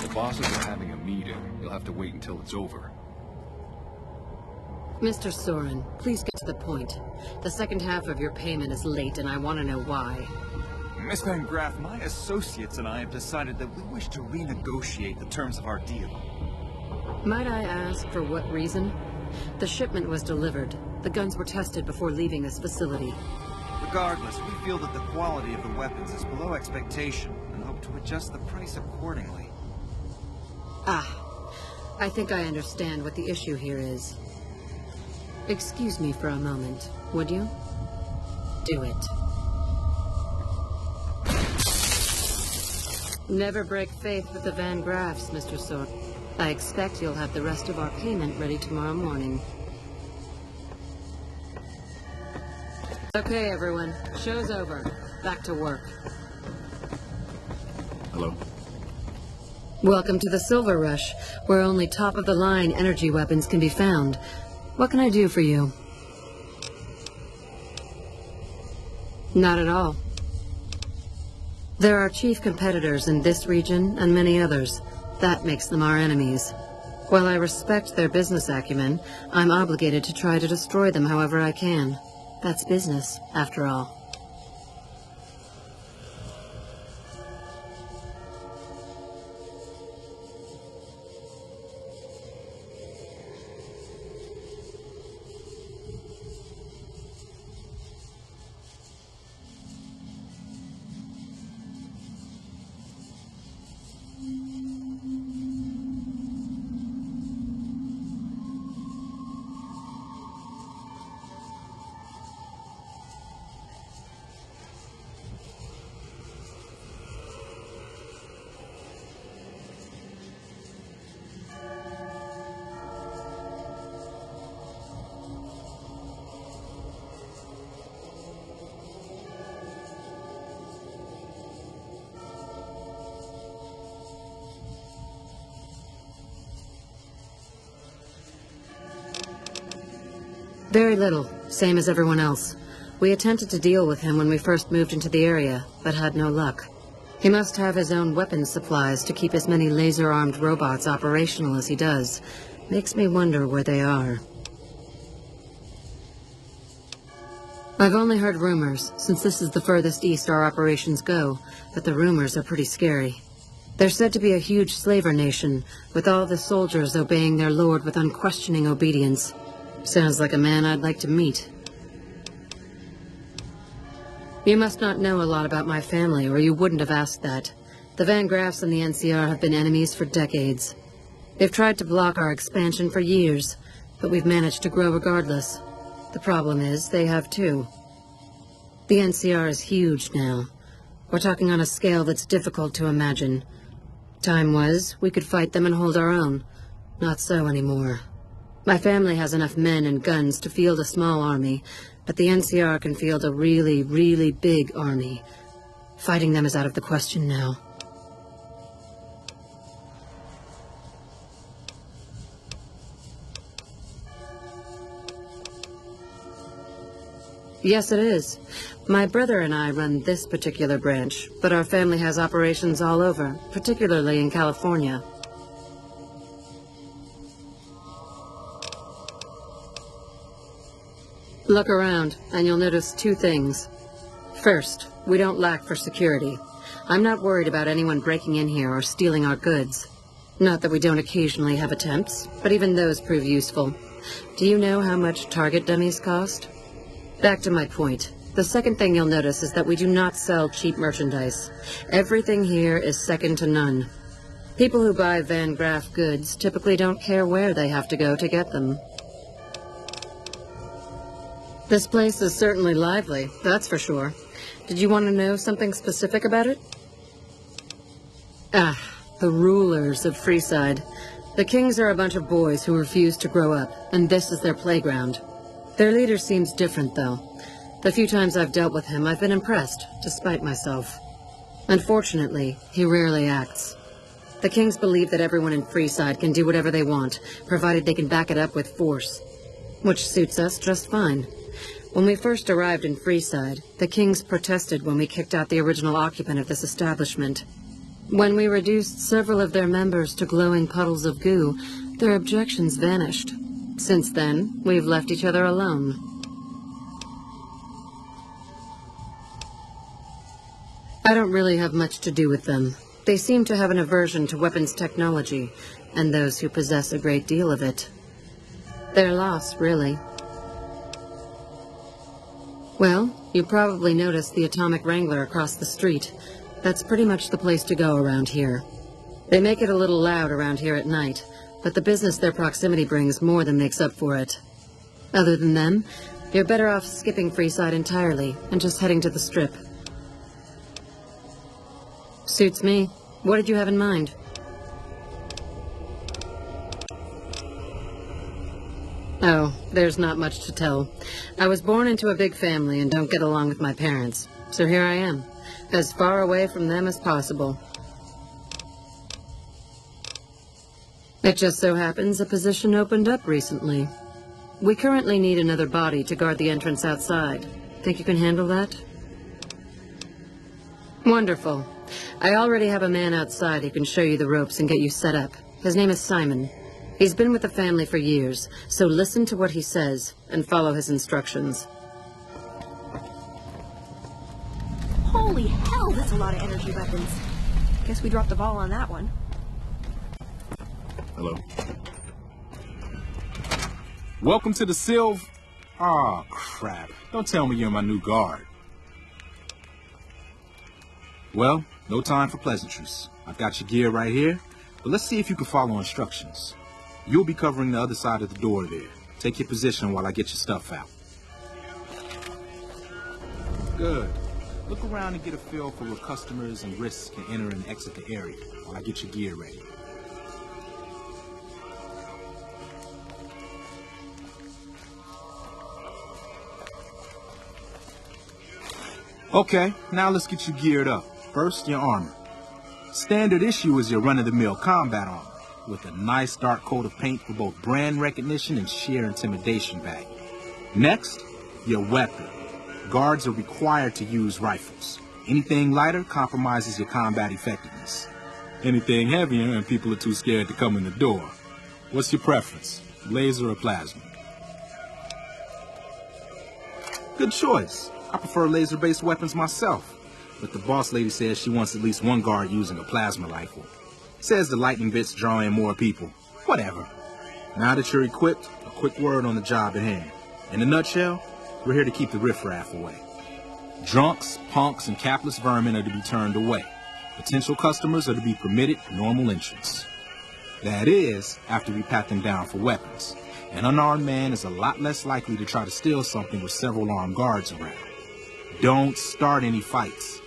The bosses are having a meeting. You'll have to wait until it's over. Mr. Soren, please get to the point. The second half of your payment is late, and I want to know why. Miss Van Graff, my associates and I have decided that we wish to renegotiate the terms of our deal. Might I ask for what reason? The shipment was delivered. The guns were tested before leaving this facility. Regardless, we feel that the quality of the weapons is below expectation and hope to adjust the price accordingly. Ah, I think I understand what the issue here is. Excuse me for a moment, would you? Do it. Never break faith with the Van Graffs, Mr. Soren. I expect you'll have the rest of our payment ready tomorrow morning. Okay, everyone. Show's over. Back to work. Hello? Welcome to the Silver Rush, where only top-of-the-line energy weapons can be found. What can I do for you? Not at all. There are chief competitors in this region and many others. That makes them our enemies. While I respect their business acumen, I'm obligated to try to destroy them however I can. That's business, after all. Very little, same as everyone else. We attempted to deal with him when we first moved into the area, but had no luck. He must have his own weapons supplies to keep as many laser-armed robots operational as he does. Makes me wonder where they are. I've only heard rumors, since this is the furthest east our operations go, but the rumors are pretty scary. They're said to be a huge slaver nation, with all the soldiers obeying their lord with unquestioning obedience. Sounds like a man I'd like to meet. You must not know a lot about my family, or you wouldn't have asked that. The Van Graffs and the NCR have been enemies for decades. They've tried to block our expansion for years, but we've managed to grow regardless. The problem is, they have too. The NCR is huge now. We're talking on a scale that's difficult to imagine. Time was, we could fight them and hold our own. Not so anymore. My family has enough men and guns to field a small army, but the NCR can field a really, really big army. Fighting them is out of the question now. Yes, it is. My brother and I run this particular branch, but our family has operations all over, particularly in California. Look around, and you'll notice two things. First, we don't lack for security. I'm not worried about anyone breaking in here or stealing our goods. Not that we don't occasionally have attempts, but even those prove useful. Do you know how much target dummies cost? Back to my point. The second thing you'll notice is that we do not sell cheap merchandise. Everything here is second to none. People who buy Van Graff goods typically don't care where they have to go to get them. This place is certainly lively, that's for sure. Did you want to know something specific about it? Ah, the rulers of Freeside. The Kings are a bunch of boys who refuse to grow up, and this is their playground. Their leader seems different, though. The few times I've dealt with him, I've been impressed, despite myself. Unfortunately, he rarely acts. The Kings believe that everyone in Freeside can do whatever they want, provided they can back it up with force. Which suits us just fine. When we first arrived in Freeside, the Kings protested when we kicked out the original occupant of this establishment. When we reduced several of their members to glowing puddles of goo, their objections vanished. Since then, we've left each other alone. I don't really have much to do with them. They seem to have an aversion to weapons technology, and those who possess a great deal of it. Their loss, really. Well, you probably noticed the Atomic Wrangler across the street. That's pretty much the place to go around here. They make it a little loud around here at night, but the business their proximity brings more than makes up for it. Other than them, you're better off skipping Freeside entirely and just heading to the Strip. Suits me. What did you have in mind? Oh, there's not much to tell. I was born into a big family and don't get along with my parents, so here I am, as far away from them as possible. It just so happens a position opened up recently. We currently need another body to guard the entrance outside. Think you can handle that? Wonderful. I already have a man outside who can show you the ropes and get you set up. His name is Simon. He's been with the family for years, so listen to what he says and follow his instructions. Holy hell, that's a lot of energy weapons. Guess we dropped the ball on that one. Hello. Welcome to the Aw, crap. Don't tell me you're my new guard. Well, no time for pleasantries. I've got your gear right here, but let's see if you can follow instructions. You'll be covering the other side of the door there. Take your position while I get your stuff out. Good. Look around and get a feel for where customers and risks can enter and exit the area while I get your gear ready. Okay, now let's get you geared up. First, your armor. Standard issue is your run-of-the-mill combat armor, with a nice dark coat of paint for both brand recognition and sheer intimidation value. Next, your weapon. Guards are required to use rifles. Anything lighter compromises your combat effectiveness. Anything heavier and people are too scared to come in the door. What's your preference, laser or plasma? Good choice. I prefer laser-based weapons myself, but the boss lady says she wants at least one guard using a plasma rifle. Says the lightning bits draw in more people. Whatever. Now that you're equipped, a quick word on the job at hand. In a nutshell, we're here to keep the riffraff away. Drunks, punks, and capless vermin are to be turned away. Potential customers are to be permitted normal entrance. That is, after we pat them down for weapons. An unarmed man is a lot less likely to try to steal something with several armed guards around. Don't start any fights.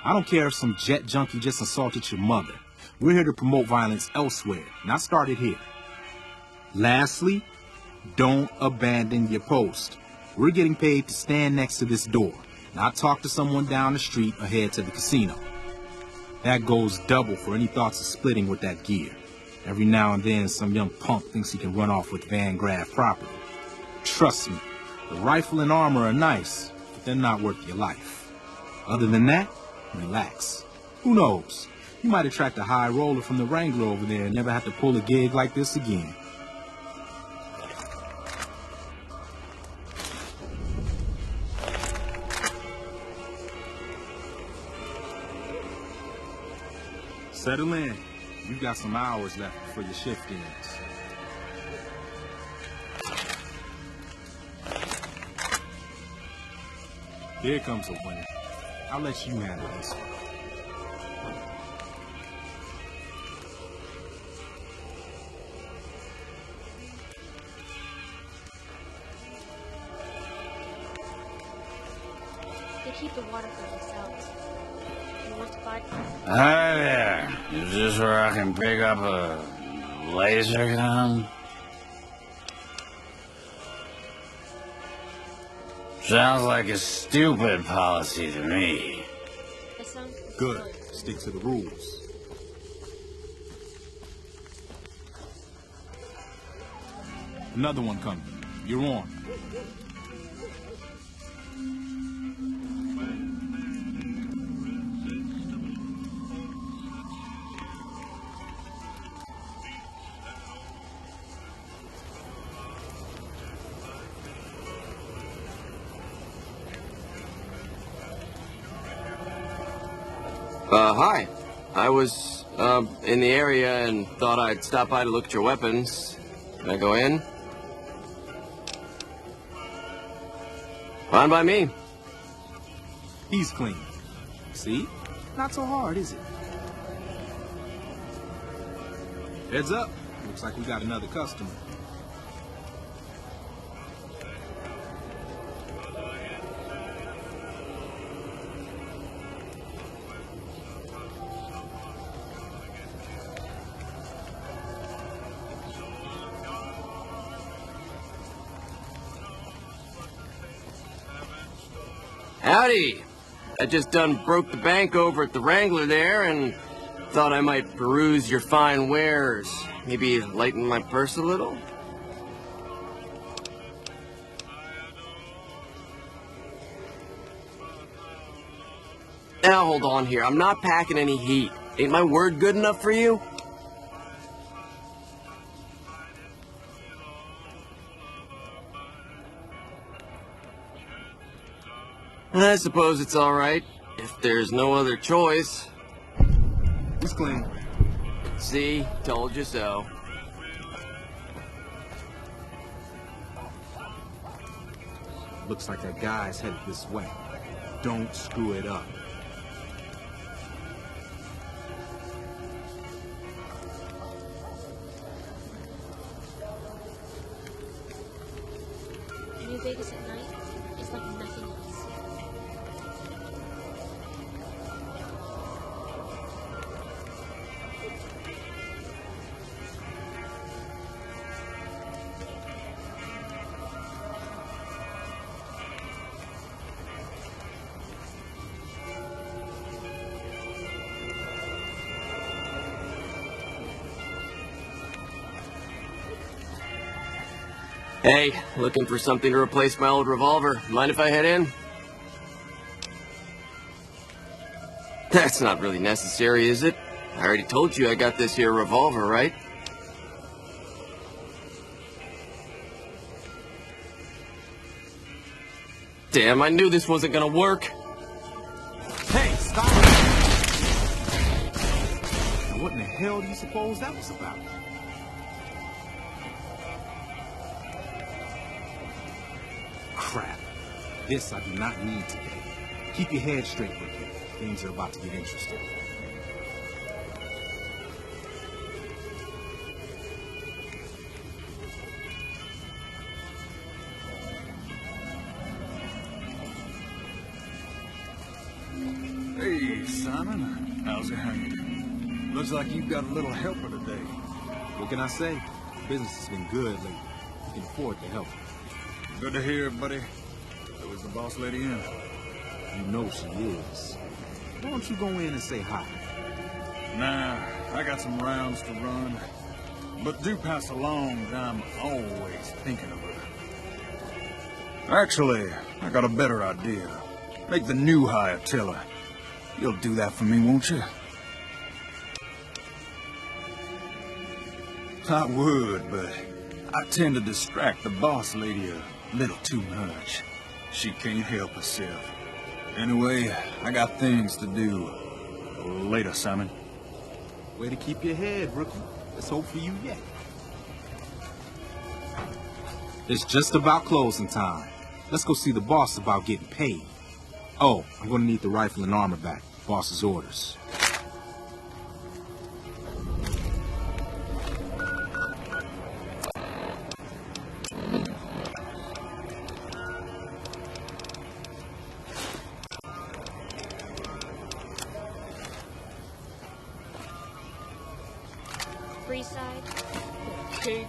I don't care if some jet junkie just assaulted your mother. We're here to promote violence elsewhere, not start it here. Lastly, don't abandon your post. We're getting paid to stand next to this door, not talk to someone down the street or head to the casino. That goes double for any thoughts of splitting with that gear. Every now and then, some young punk thinks he can run off with Van Graff property. Trust me, the rifle and armor are nice, but they're not worth your life. Other than that, relax. Who knows? You might attract a high roller from the Wrangler over there and never have to pull a gig like this again. Settle in. You've got some hours left before your shift ends. Here comes a winner. I'll let you handle this one. They keep the water for themselves. You want to buy? Hi there. Is this where I can pick up a laser gun? Sounds like a stupid policy to me. Good. Stick to the rules. Another one coming. You're on. Hi. I was, in the area and thought I'd stop by to look at your weapons. Can I go in? Fine by me. He's clean. See? Not so hard, is it? Heads up. Looks like we got another customer. Howdy! I just done broke the bank over at the Wrangler there and thought I might peruse your fine wares. Maybe lighten my purse a little? Now hold on here, I'm not packing any heat. Ain't my word good enough for you? I suppose it's all right, if there's no other choice. It's clean. See? Told you so. Looks like that guy's headed this way. Don't screw it up. New Vegas at night is like nothing else. Hey, looking for something to replace my old revolver. Mind if I head in? That's not really necessary, is it? I already told you I got this here revolver, right? Damn, I knew this wasn't gonna work. Hey, stop! Now what in the hell do you suppose that was about? Crap. This I do not need today. Keep your head straight with me. Things are about to get interesting. Hey, Hey, Simon. How's it hanging? Looks like you've got a little helper today. What can I say? Business has been good lately. We can afford to help. Good to hear, buddy. So is the boss lady in? You know she is. Why don't you go in and say hi? Nah, I got some rounds to run. But do pass along that I'm always thinking of her. Actually, I got a better idea. Make the new hire tell her. You'll do that for me, won't you? I would, but I tend to distract the boss lady a little too much. She can't help herself. Anyway, I got things to do. Later, Simon. Way to keep your head, rookie. Let's hope for you yet. It's just about closing time. Let's go see the boss about getting paid. Oh, I'm gonna need the rifle and armor back. Boss's orders. Freeside. Okay.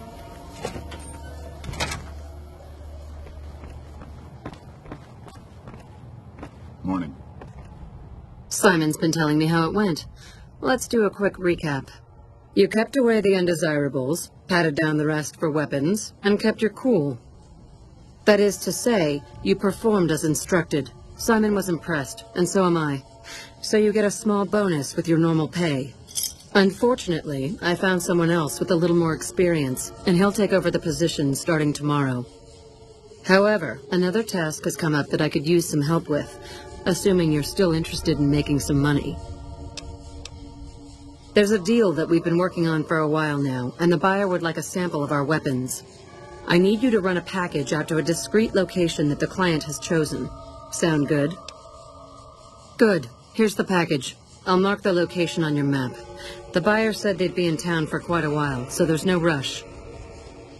Morning. Simon's been telling me how it went. Let's do a quick recap. You kept away the undesirables, patted down the rest for weapons, and kept your cool. That is to say, you performed as instructed. Simon was impressed, and so am I. So you get a small bonus with your normal pay. Unfortunately, I found someone else with a little more experience, and he'll take over the position starting tomorrow. However, another task has come up that I could use some help with, assuming you're still interested in making some money. There's a deal that we've been working on for a while now, and the buyer would like a sample of our weapons. I need you to run a package out to a discreet location that the client has chosen. Sound good? Good. Here's the package. I'll mark the location on your map. The buyer said they'd be in town for quite a while, so there's no rush.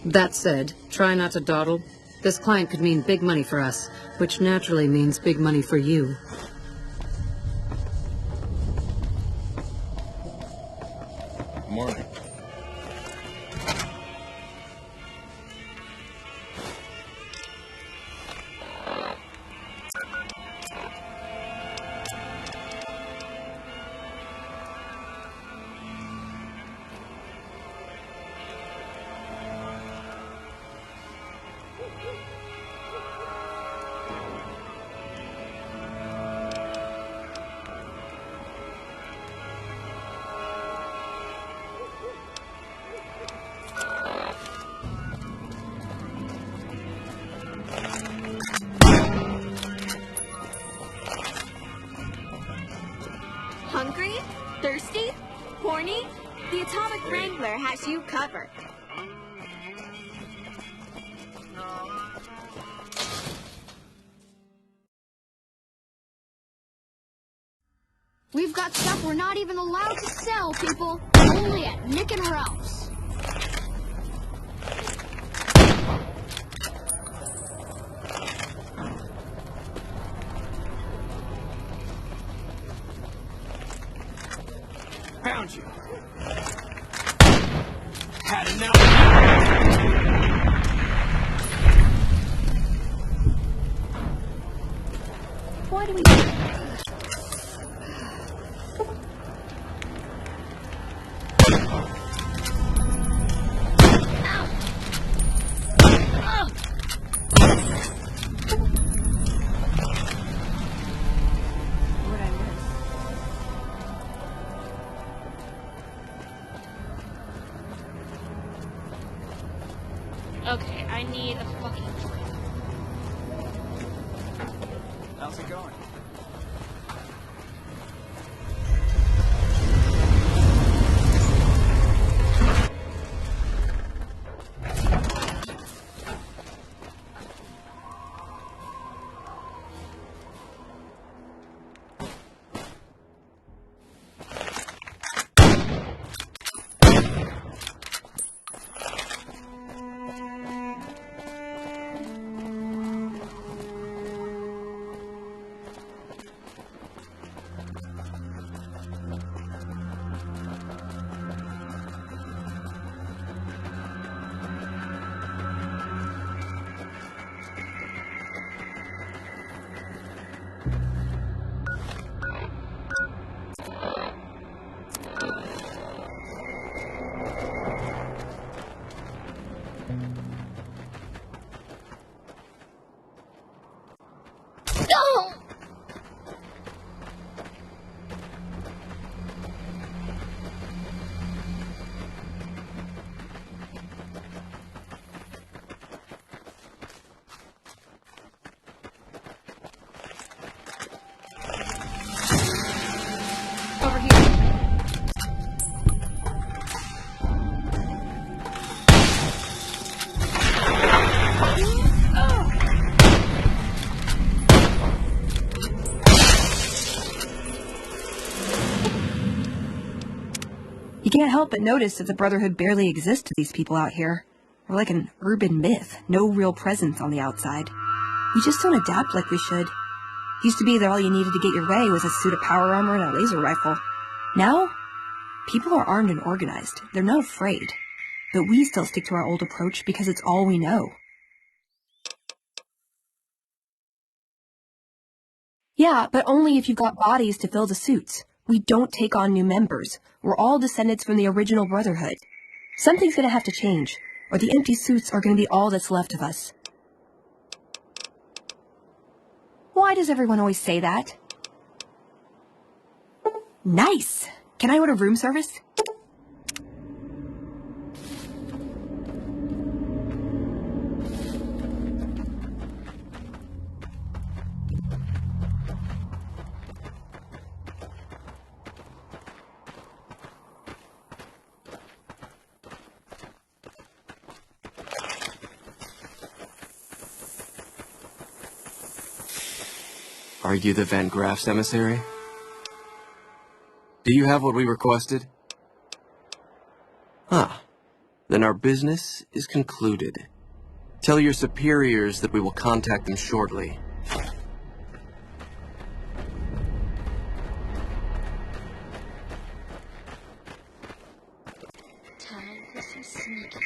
That said, try not to dawdle. This client could mean big money for us, which naturally means big money for you. Morning. Hungry? Thirsty? Horny? The Atomic Wrangler has you covered. We've got stuff we're not even allowed to sell, people. Only at Nick and Ralph's. Found you. Had enough. Why do we... Okay, I need a fucking drink. How's it going? can't help but notice that the Brotherhood barely exists to these people out here. We're like an urban myth, no real presence on the outside. We just don't adapt like we should. Used to be that all you needed to get your way was a suit of power armor and a laser rifle. Now, people are armed and organized. They're not afraid. But we still stick to our old approach because it's all we know. Yeah, but only if you've got bodies to fill the suits. We don't take on new members. We're all descendants from the original Brotherhood. Something's gonna have to change, or the empty suits are gonna be all that's left of us. Why does everyone always say that? Nice! Can I order room service? Are you the Van Graff's emissary? Do you have what we requested? Ah, then our business is concluded. Tell your superiors that we will contact them shortly. Time for some sneaky.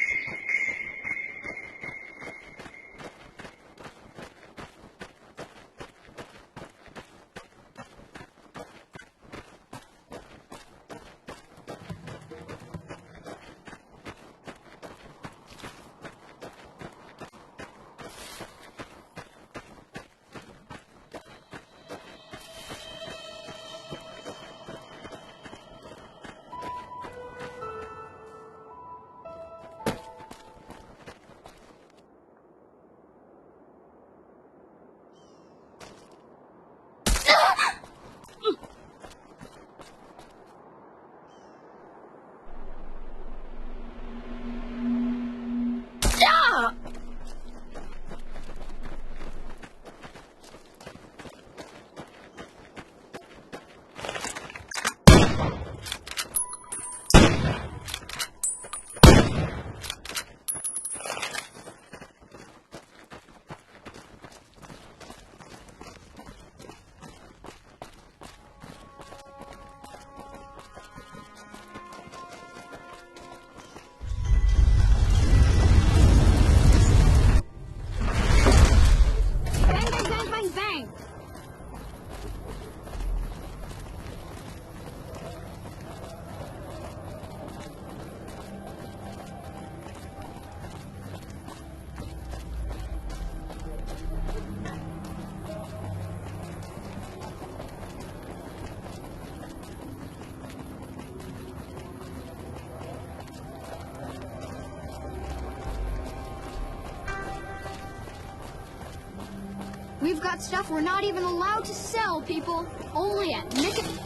We've got stuff we're not even allowed to sell, people. Only at Nick and...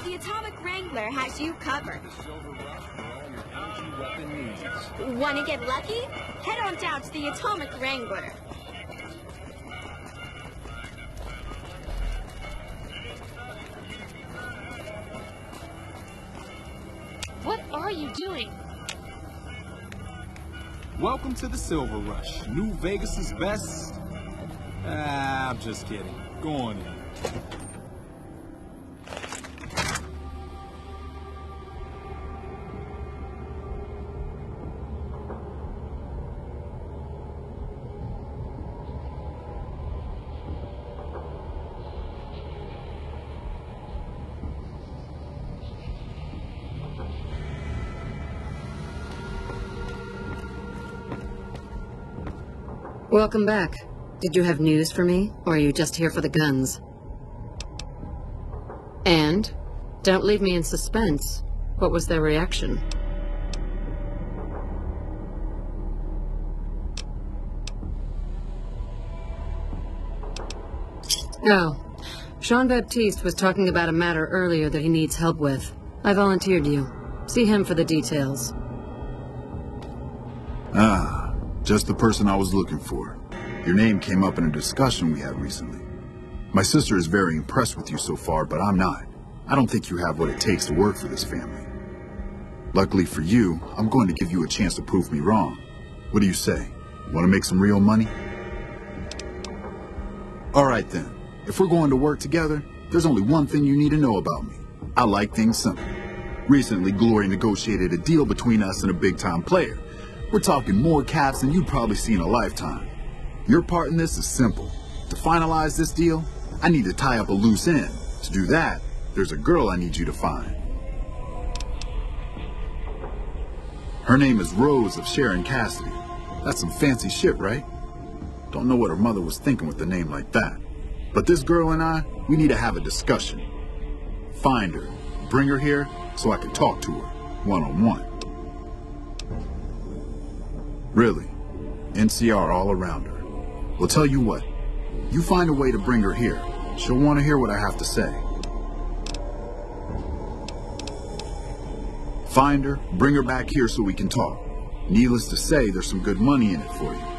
The Atomic Wrangler has you covered. Want to get lucky? Head on down to the Atomic Wrangler. What are you doing? Welcome to the Silver Rush. New Vegas's best. I'm just kidding. Go on in. Welcome back. Did you have news for me, or are you just here for the guns? And? Don't leave me in suspense. What was their reaction? Oh. Jean-Baptiste was talking about a matter earlier that he needs help with. I volunteered you. See him for the details. Just the person I was looking for. Your name came up in a discussion we had recently. My sister is very impressed with you so far, but I'm not. I don't think you have what it takes to work for this family. Luckily for you, I'm going to give you a chance to prove me wrong. What do you say? Want to make some real money? All right then. If we're going to work together, there's only one thing you need to know about me. I like things simple. Recently, Glory negotiated a deal between us and a big-time player. We're talking more caps than you've probably seen in a lifetime. Your part in this is simple. To finalize this deal, I need to tie up a loose end. To do that, there's a girl I need you to find. Her name is Rose of Sharon Cassidy. That's some fancy shit, right? Don't know what her mother was thinking with a name like that. But this girl and I, we need to have a discussion. Find her, bring her here, so I can talk to her, one-on-one. Really, NCR all around her. Well, tell you what, you find a way to bring her here. She'll want to hear what I have to say. Find her, bring her back here so we can talk. Needless to say, there's some good money in it for you.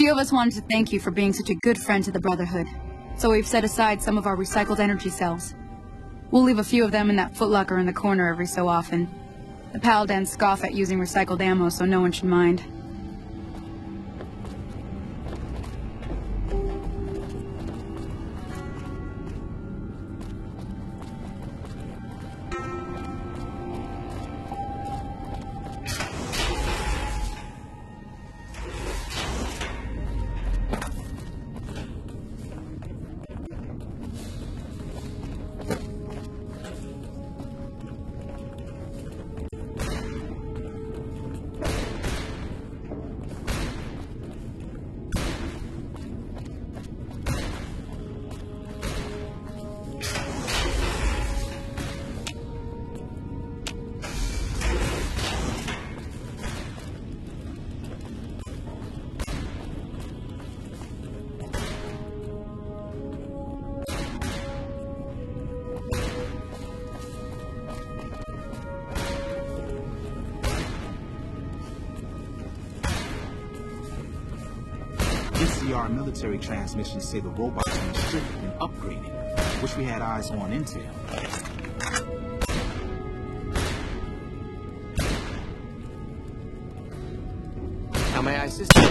few of us wanted to thank you for being such a good friend to the Brotherhood, so we've set aside some of our recycled energy cells. We'll leave a few of them in that footlocker in the corner every so often. The Paladins scoff at using recycled ammo, so no one should mind. NCR military transmissions say the robots have been stripped and upgraded. Wish we had eyes on intel. How may I assist you?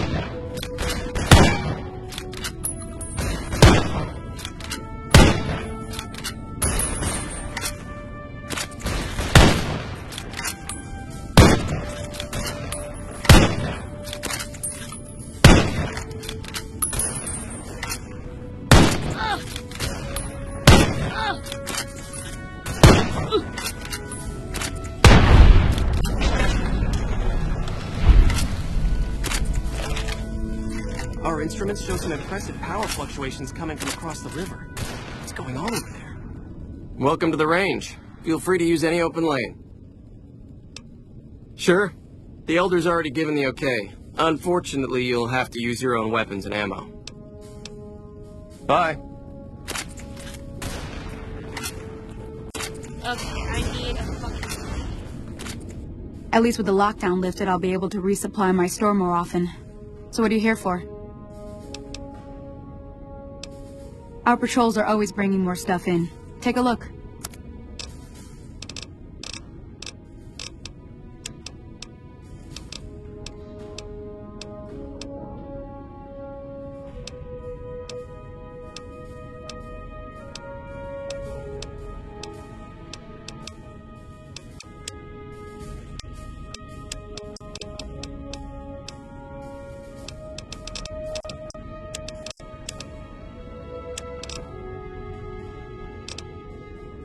Our instruments show some impressive power fluctuations coming from across the river. What's going on over there? Welcome to the range. Feel free to use any open lane. Sure. The Elder's already given the okay. Unfortunately, you'll have to use your own weapons and ammo. Bye. Okay, I need a fucking... At least with the lockdown lifted, I'll be able to resupply my store more often. So what are you here for? Our patrols are always bringing more stuff in. Take a look.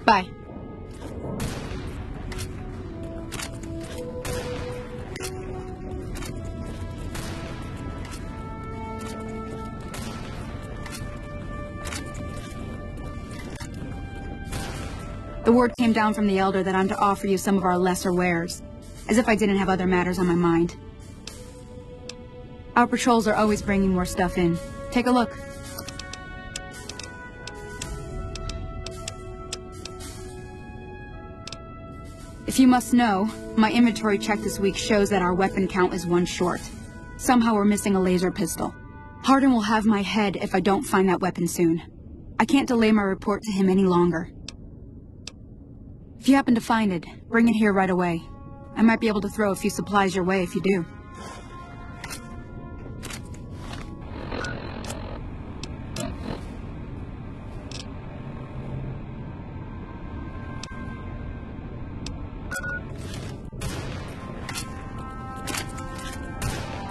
Bye. The word came down from the Elder that I'm to offer you some of our lesser wares, as if I didn't have other matters on my mind. Our patrols are always bringing more stuff in. Take a look. If you must know, my inventory check this week shows that our weapon count is 1 short. Somehow we're missing a laser pistol. Hardin will have my head if I don't find that weapon soon. I can't delay my report to him any longer. If you happen to find it, bring it here right away. I might be able to throw a few supplies your way if you do.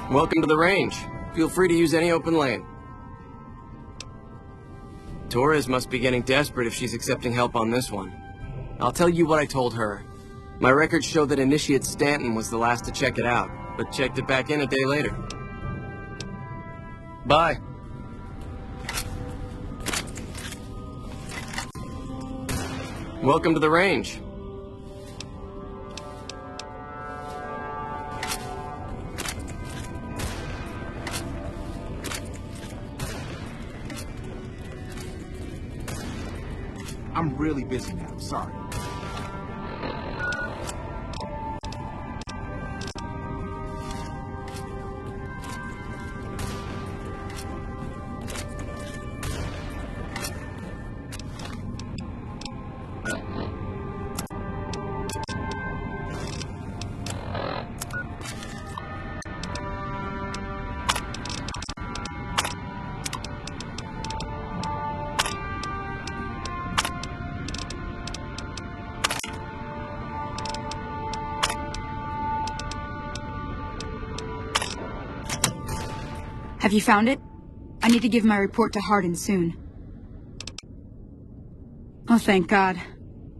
Welcome to the range. Feel free to use any open lane. Torres must be getting desperate if she's accepting help on this one. I'll tell you what I told her. My records show that Initiate Stanton was the last to check it out, but checked it back in a day later. Bye. Welcome to the range. I'm really busy now, sorry. Have you found it? I need to give my report to Hardin soon. Oh, thank God.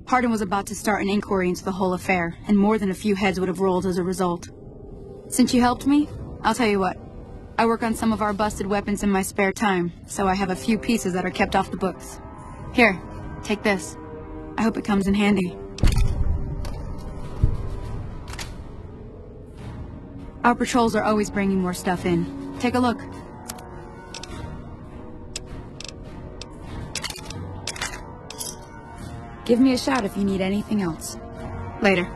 Hardin was about to start an inquiry into the whole affair, and more than a few heads would have rolled as a result. Since you helped me, I'll tell you what. I work on some of our busted weapons in my spare time, so I have a few pieces that are kept off the books. Here, take this. I hope it comes in handy. Our patrols are always bringing more stuff in. Take a look. Give me a shout if you need anything else. Later.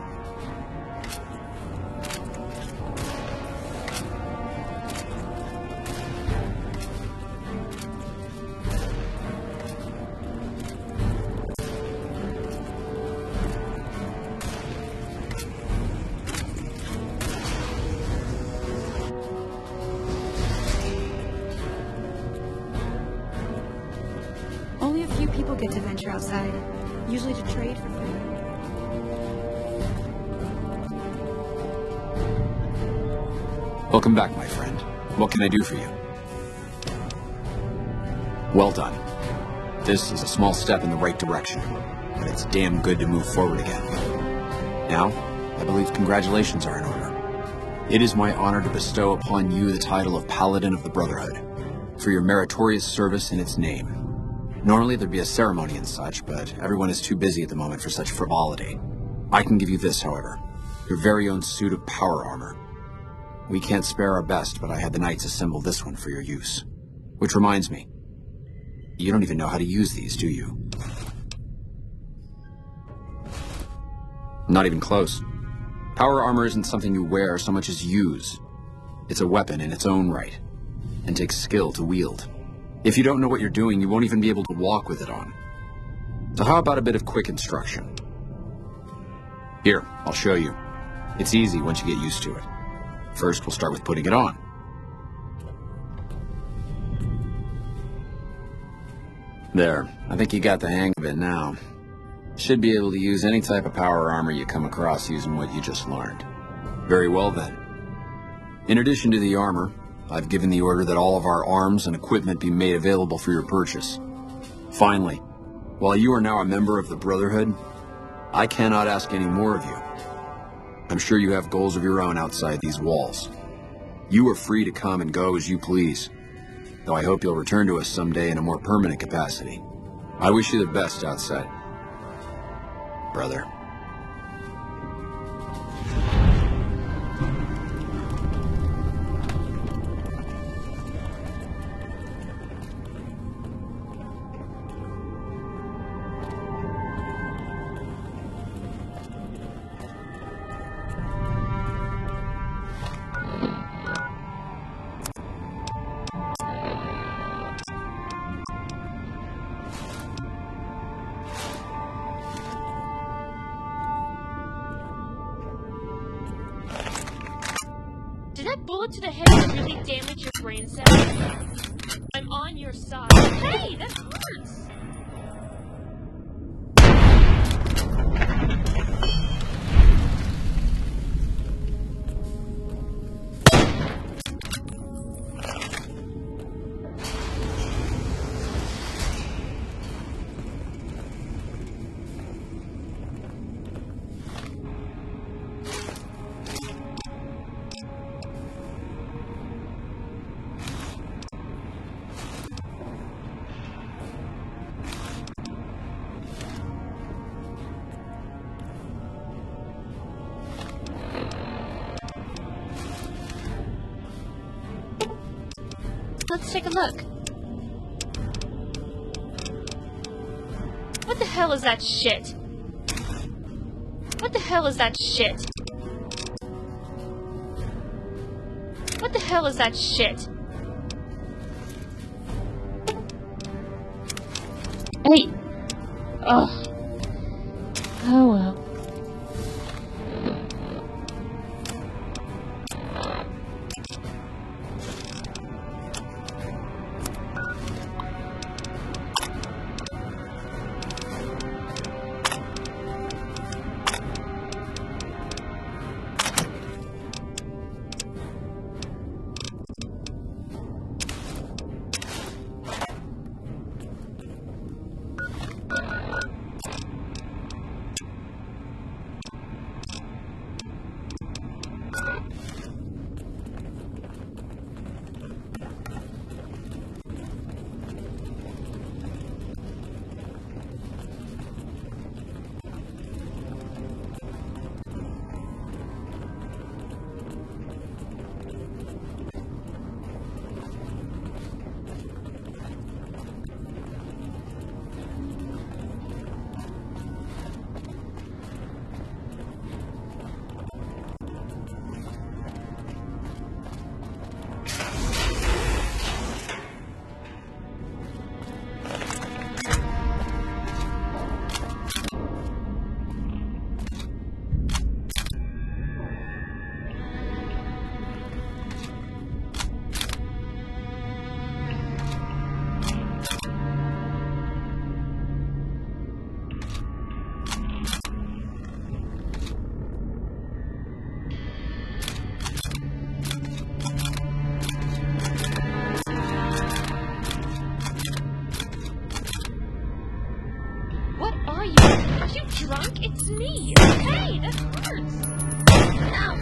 Only a few people get to venture outside. Usually to trade for food. Welcome back, my friend. What can I do for you? Well done. This is a small step in the right direction, but it's damn good to move forward again. Now, I believe congratulations are in order. It is my honor to bestow upon you the title of Paladin of the Brotherhood, for your meritorious service in its name. Normally there'd be a ceremony and such, but everyone is too busy at the moment for such frivolity. I can give you this, however, your very own suit of power armor. We can't spare our best, but I had the knights assemble this one for your use. Which reminds me, you don't even know how to use these, do you? Not even close. Power armor isn't something you wear so much as use. It's a weapon in its own right, and takes skill to wield. If you don't know what you're doing, you won't even be able to walk with it on. So how about a bit of quick instruction? Here, I'll show you. It's easy once you get used to it. First, we'll start with putting it on. There, I think you got the hang of it now. Should be able to use any type of power armor you come across using what you just learned. Very well then. In addition to the armor, I've given the order that all of our arms and equipment be made available for your purchase. Finally, while you are now a member of the Brotherhood, I cannot ask any more of you. I'm sure you have goals of your own outside these walls. You are free to come and go as you please, though I hope you'll return to us someday in a more permanent capacity. I wish you the best outside, brother. Did that bullet to the head really damage your brain cells? I'm on your side. Hey, that hurts! Let's take a look. What the hell is that shit? What the hell is that shit? What the hell is that shit? Hey! Ugh. Oh well. Aren't you drunk? It's me. Hey, that hurts. Ow.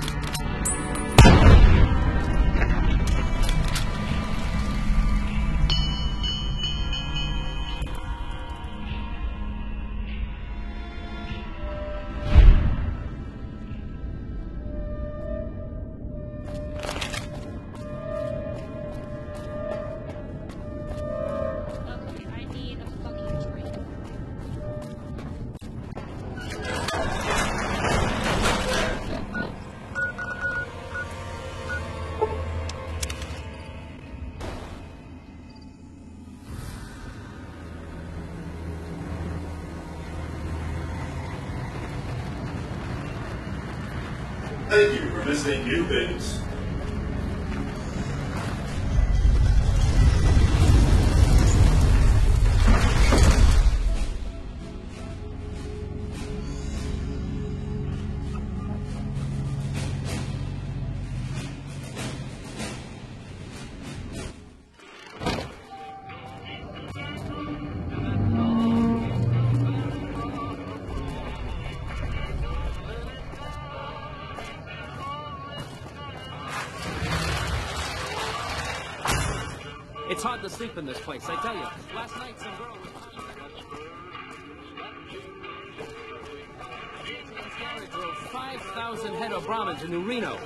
Thank you for visiting New Things. It's hard to sleep in this place, I tell you. Last night some girl was... drove 5,000 head of Brahmin to New Reno.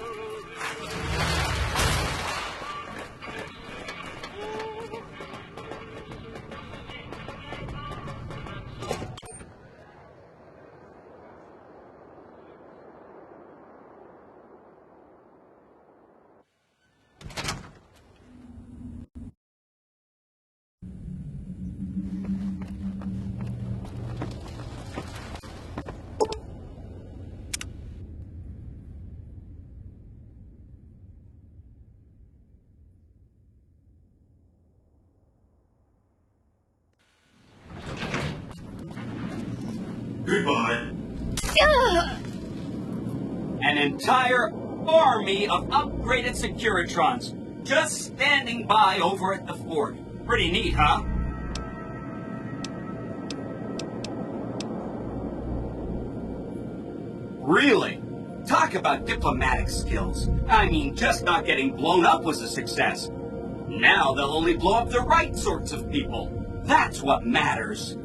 Goodbye. An entire army of upgraded Securitrons just standing by over at the fort. Pretty neat, huh? Really? Talk about diplomatic skills. I mean, just not getting blown up was a success. Now they'll only blow up the right sorts of people. That's what matters.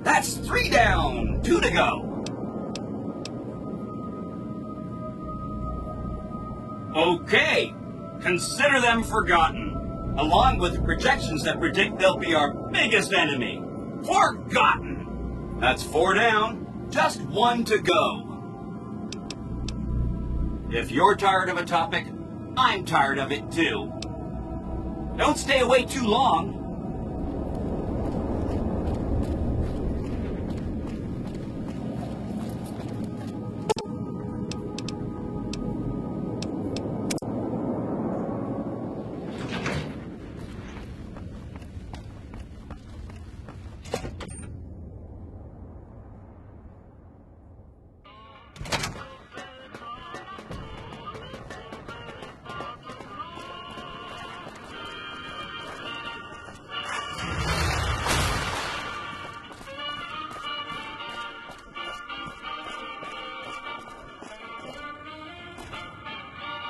That's 3 down, 2 to go. Okay, consider them forgotten, along with the projections that predict they'll be our biggest enemy. Forgotten! That's 4 down, just 1 to go. If you're tired of a topic, I'm tired of it too. Don't stay away too long.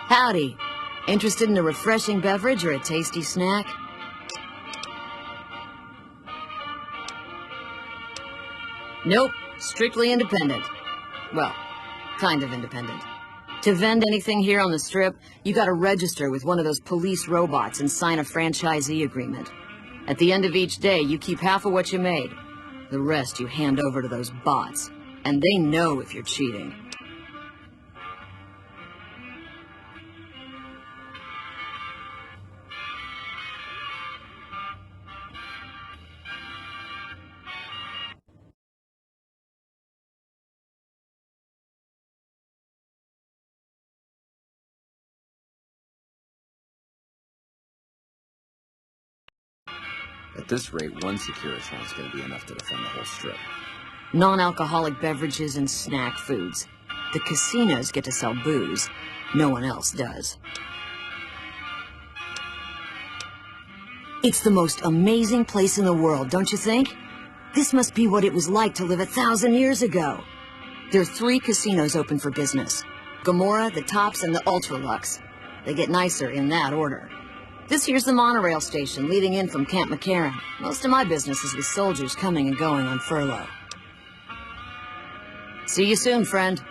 Howdy. Interested in a refreshing beverage or a tasty snack? Nope. Strictly independent. Well, kind of independent. To vend anything here on the Strip, you gotta register with one of those police robots and sign a franchisee agreement. At the end of each day, you keep half of what you made. The rest you hand over to those bots. And they know if you're cheating. At this rate, one Securitron is going to be enough to defend the whole Strip. Non-alcoholic beverages and snack foods. The casinos get to sell booze. No one else does. It's the most amazing place in the world, don't you think? This must be what it was like to live 1,000 years ago. There are 3 casinos open for business. Gomorrah, the Tops, and the Ultralux. They get nicer in that order. This here's the monorail station leading in from Camp McCarran. Most of my business is with soldiers coming and going on furlough. See you soon, friend.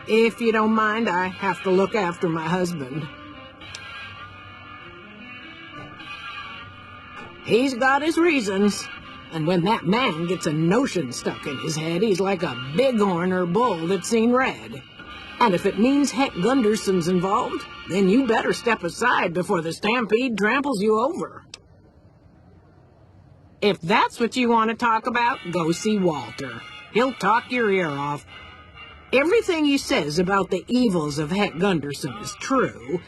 If you don't mind, I have to look after my husband. He's got his reasons, and when that man gets a notion stuck in his head, he's like a bighorn or bull that's seen red. And if it means Heck Gunderson's involved, then you better step aside before the stampede tramples you over. If that's what you want to talk about, go see Walter. He'll talk your ear off. Everything he says about the evils of Heck Gunderson is true,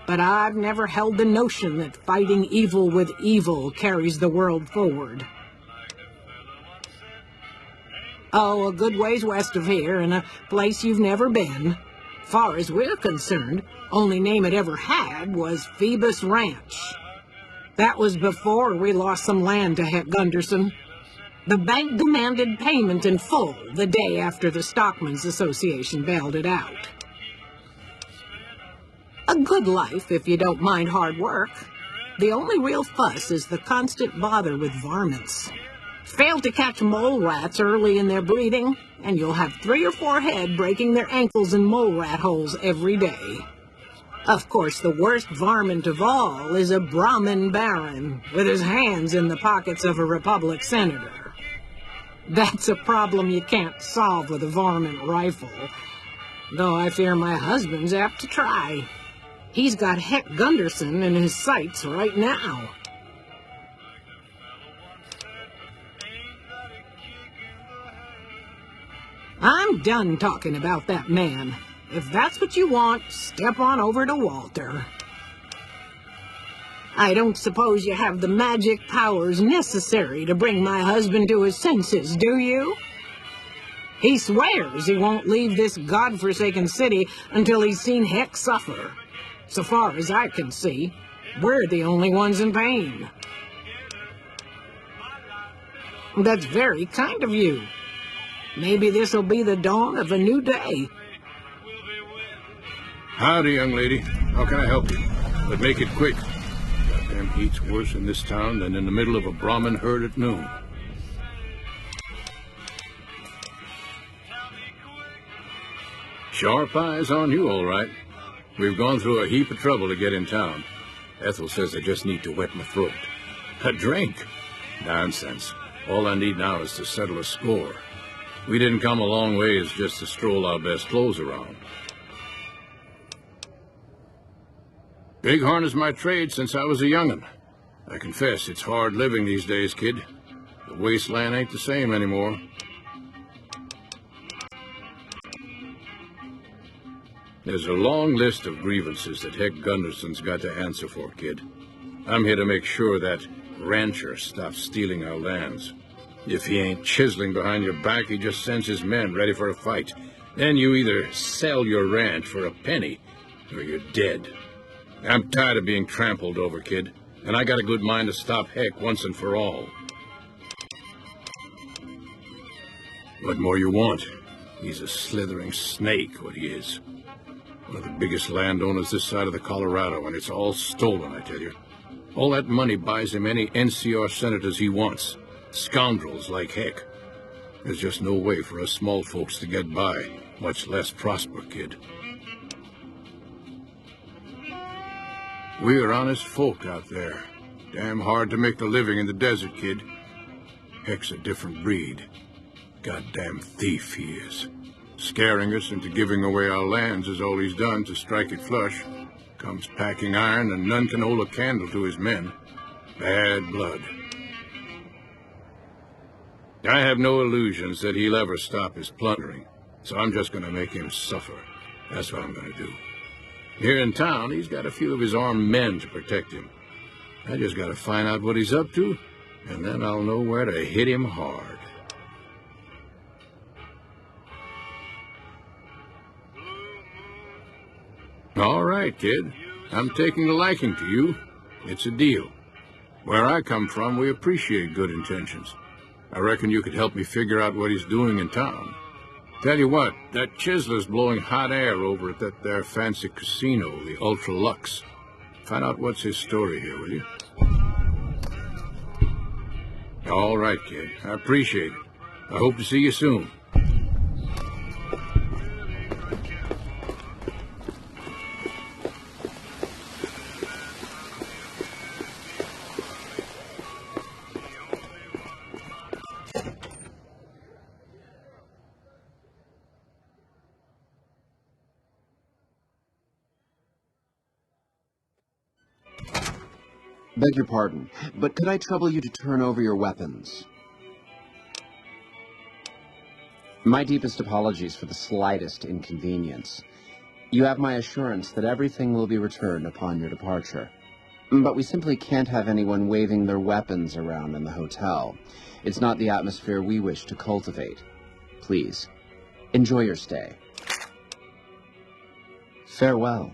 but I've never held the notion that fighting evil with evil carries the world forward. Oh, a good ways west of here, in a place you've never been. Far as we're concerned, only name it ever had was Phoebus Ranch. That was before we lost some land to Heck Gunderson. The bank demanded payment in full the day after the Stockmen's Association bailed it out. A good life if you don't mind hard work. The only real fuss is the constant bother with varmints. Fail to catch mole rats early in their breeding, and you'll have 3 or 4 head breaking their ankles in mole rat holes every day. Of course, the worst varmint of all is a Brahmin baron with his hands in the pockets of a Republic senator. That's a problem you can't solve with a varmint rifle, though I fear my husband's apt to try. He's got Heck Gunderson in his sights right now. I'm done talking about that man. If that's what you want, step on over to Walter. I don't suppose you have the magic powers necessary to bring my husband to his senses, do you? He swears he won't leave this godforsaken city until he's seen Heck suffer. So far as I can see, we're the only ones in pain. That's very kind of you. Maybe this'll be the dawn of a new day. Howdy, young lady. How can I help you? But make it quick. Goddamn heat's worse in this town than in the middle of a Brahmin herd at noon. Sharp eyes on you, all right. We've gone through a heap of trouble to get in town. Ethel says I just need to wet my throat. A drink? Nonsense. All I need now is to settle a score. We didn't come a long ways just to stroll our best clothes around. Bighorn is my trade since I was a young'un. I confess, it's hard living these days, kid. The wasteland ain't the same anymore. There's a long list of grievances that Heck Gunderson's got to answer for, kid. I'm here to make sure that rancher stops stealing our lands. If he ain't chiseling behind your back, he just sends his men ready for a fight. Then you either sell your ranch for a penny, or you're dead. I'm tired of being trampled over, kid, and I got a good mind to stop Heck once and for all. What more you want? He's a slithering snake, what he is. One of the biggest landowners this side of the Colorado, and it's all stolen, I tell you. All that money buys him any NCR senators he wants. Scoundrels like Heck. There's just no way for us small folks to get by, much less prosper, kid. We're honest folk out there. Damn hard to make a living in the desert, kid. Heck's a different breed. Goddamn thief he is. Scaring us into giving away our lands is all he's done to strike it flush. Comes packing iron and none can hold a candle to his men. Bad blood. I have no illusions that he'll ever stop his plundering, so I'm just gonna make him suffer. That's what I'm gonna do. Here in town, he's got a few of his armed men to protect him. I just gotta find out what he's up to, and then I'll know where to hit him hard. All right, kid. I'm taking a liking to you. It's a deal. Where I come from, we appreciate good intentions. I reckon you could help me figure out what he's doing in town. Tell you what, that chiseler's blowing hot air over at that there fancy casino, the Ultra Lux. Find out what's his story here, will you? All right, kid. I appreciate it. I hope to see you soon. Beg your pardon, but could I trouble you to turn over your weapons? My deepest apologies for the slightest inconvenience. You have my assurance that everything will be returned upon your departure. But we simply can't have anyone waving their weapons around in the hotel. It's not the atmosphere we wish to cultivate. Please, enjoy your stay. Farewell.